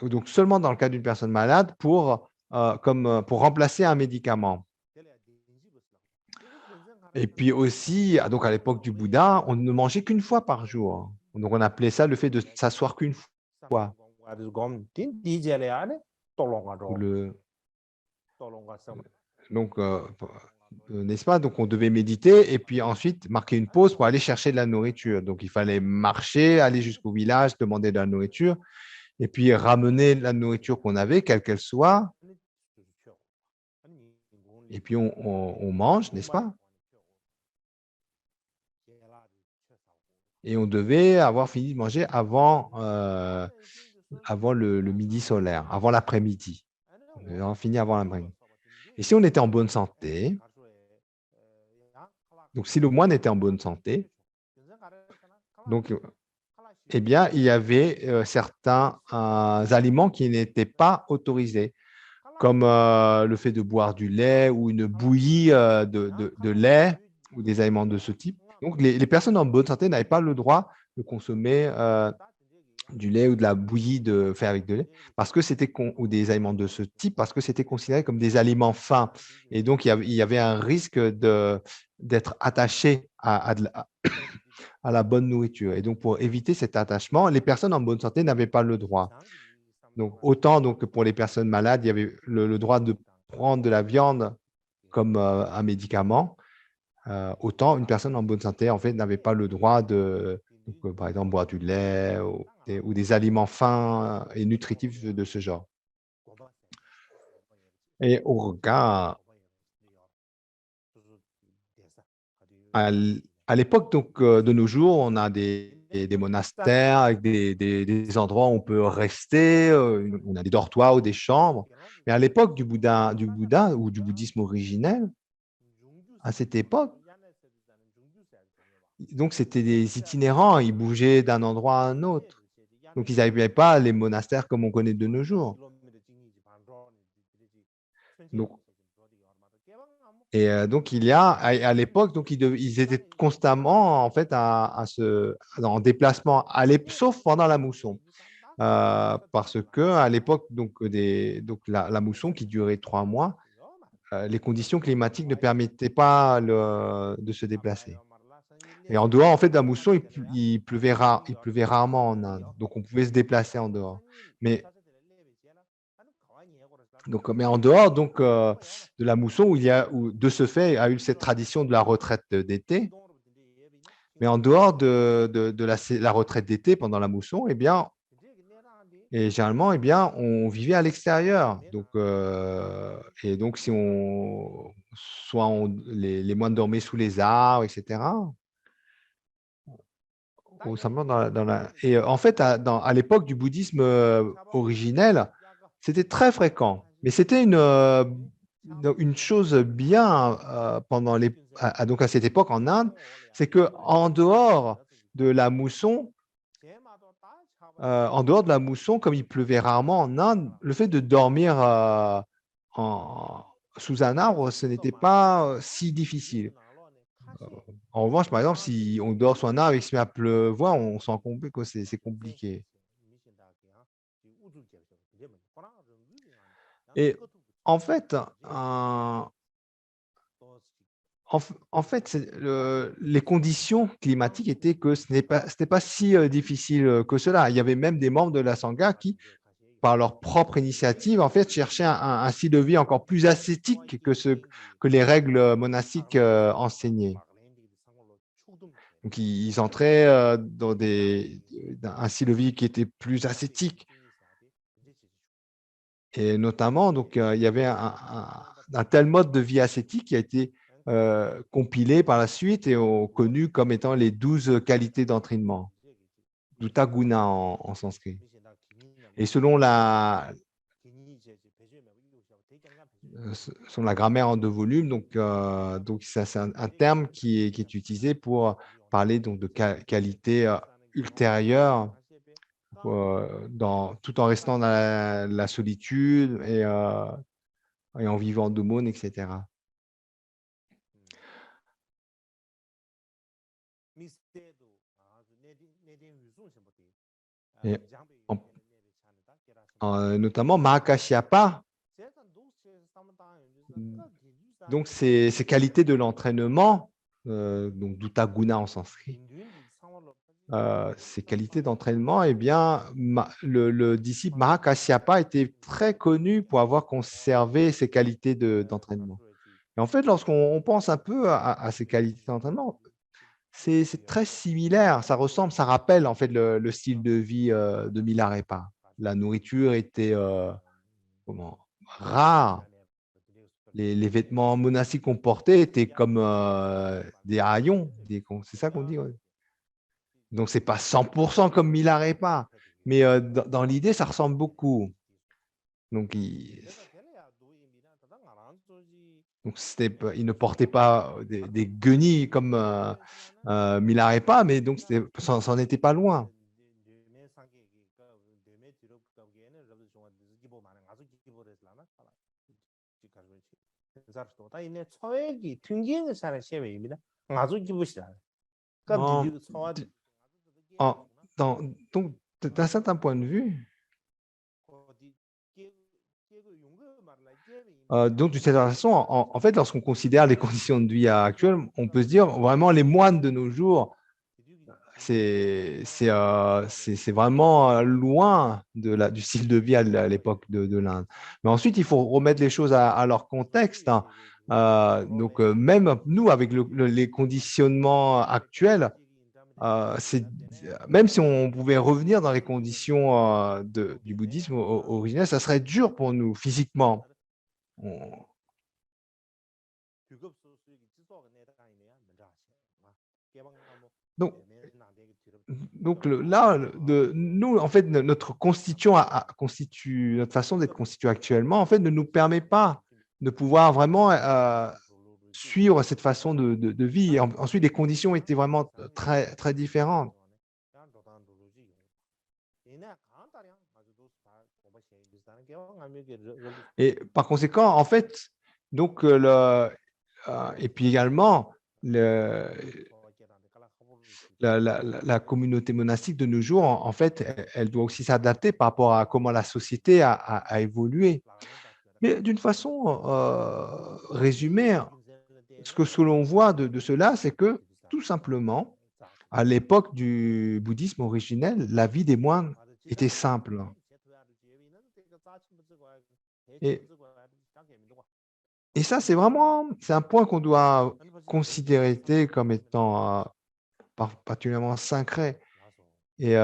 A: donc seulement dans le cas d'une personne malade pour remplacer un médicament. Et puis aussi, donc à l'époque du Bouddha, on ne mangeait qu'une fois par jour. Donc on appelait ça le fait de s'asseoir qu'une fois. Donc, n'est-ce pas? Donc, on devait méditer et puis ensuite marquer une pause pour aller chercher de la nourriture. Donc, il fallait marcher, aller jusqu'au village, demander de la nourriture et puis ramener la nourriture qu'on avait, quelle qu'elle soit. Et puis, on mange, n'est-ce pas? Et on devait avoir fini de manger avant le midi solaire, avant l'après-midi. On devait avoir fini avant l'après-midi. Et si on était en bonne santé, donc si le moine était en bonne santé, donc, eh bien, il y avait certains aliments qui n'étaient pas autorisés, comme le fait de boire du lait ou une bouillie de lait ou des aliments de ce type. Donc, les personnes en bonne santé n'avaient pas le droit de consommer du lait ou de la bouillie faite avec de lait, parce que ou des aliments de ce type, parce que c'était considéré comme des aliments fins. Et donc, il y avait un risque d'être attaché à la bonne nourriture. Et donc, pour éviter cet attachement, les personnes en bonne santé n'avaient pas le droit. Donc, autant donc, pour les personnes malades, il y avait le droit de prendre de la viande comme un médicament, autant une personne en bonne santé, en fait, n'avait pas le droit par exemple, boire du lait ou des aliments fins et nutritifs de ce genre. Et au regard, à l'époque donc, de nos jours, on a des monastères avec des endroits où on peut rester, on a des dortoirs ou des chambres. Mais à l'époque du Bouddha ou du bouddhisme originel, à cette époque, donc c'était des itinérants, ils bougeaient d'un endroit à un autre. Donc ils n'avaient pas les monastères comme on connaît de nos jours. Donc, donc il y a à l'époque, donc ils étaient constamment en fait en déplacement, sauf pendant la mousson. Parce que à l'époque donc la mousson qui durait 3 mois, les conditions climatiques ne permettaient pas de se déplacer. Et en dehors en fait de la mousson, il pleuvait rarement en Inde, donc on pouvait se déplacer en dehors. Mais en dehors donc de la mousson où de ce fait a eu cette tradition de la retraite d'été. Mais en dehors de la retraite d'été pendant la mousson, eh bien, Et généralement, eh bien, on vivait à l'extérieur. Et donc, soit les moines dormaient sous les arbres, etc. Ou simplement Et en fait, à l'époque du bouddhisme originel, c'était très fréquent. Mais c'était une chose bien donc à cette époque en Inde, c'est que en dehors de la mousson, comme il pleuvait rarement en Inde, le fait de dormir sous un arbre, ce n'était pas si difficile. En revanche, par exemple, si on dort sous un arbre et qu'il se met à pleuvoir, on s'en compte que c'est compliqué. Et en fait, les conditions climatiques étaient que ce n'était pas si difficile que cela. Il y avait même des membres de la Sangha qui, par leur propre initiative, en fait, cherchaient un style de vie encore plus ascétique que les règles monastiques enseignaient. Donc, ils entraient dans un style de vie qui était plus ascétique. Et notamment, donc, il y avait un tel mode de vie ascétique qui a été compilé par la suite et connu comme étant les 12 qualités d'entraînement, Dutta Guna en sanskrit. Et selon la grammaire en 2 volumes, donc c'est un terme qui est utilisé pour parler donc, de qualités ultérieures tout en restant dans la solitude et en vivant d'aumône, etc. Et notamment Mahakashyapa, donc ces qualités de l'entraînement, donc Dutta Guna en sanskrit, ces qualités d'entraînement, eh bien, le disciple Mahakashyapa était très connu pour avoir conservé ces qualités d'entraînement. Et en fait, lorsqu'on pense un peu à ces qualités d'entraînement, c'est très similaire, ça ressemble, ça rappelle en fait le style de vie de Milarepa. La nourriture était rare. Les vêtements monastiques qu'on portait étaient comme des haillons, c'est ça qu'on dit. Ouais. Donc, ce n'est pas 100% comme Milarepa, mais dans l'idée, ça ressemble beaucoup. Donc, il ne portait pas des guenilles comme Milarepa, mais donc ça n'en était pas loin. En- en- donc, d'un certain point de vue, donc, d'une certaine façon, en fait, lorsqu'on considère les conditions de vie actuelles, on peut se dire vraiment les moines de nos jours, c'est vraiment loin du style de vie à l'époque de l'Inde. Mais ensuite, il faut remettre les choses à leur contexte. Hein. Donc, même nous, avec les conditionnements actuels, même si on pouvait revenir dans les conditions du bouddhisme originel, ça serait dur pour nous physiquement. Donc, là, nous, en fait, notre notre façon d'être constitué actuellement, en fait, ne nous permet pas de pouvoir vraiment suivre cette façon de vie. Et ensuite, les conditions étaient vraiment très, très différentes. Et par conséquent, en fait, donc, et puis également, la communauté monastique de nos jours, en fait, elle doit aussi s'adapter par rapport à comment la société a évolué. Mais d'une façon résumée, ce que l'on voit de cela, c'est que tout simplement, à l'époque du bouddhisme originel, la vie des moines était simple. Et, et ça, c'est un point qu'on doit considérer comme étant particulièrement sacré. et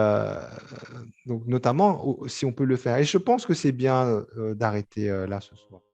A: donc notamment au si on peut le faire et je pense que c'est bien, d'arrêter, là ce soir.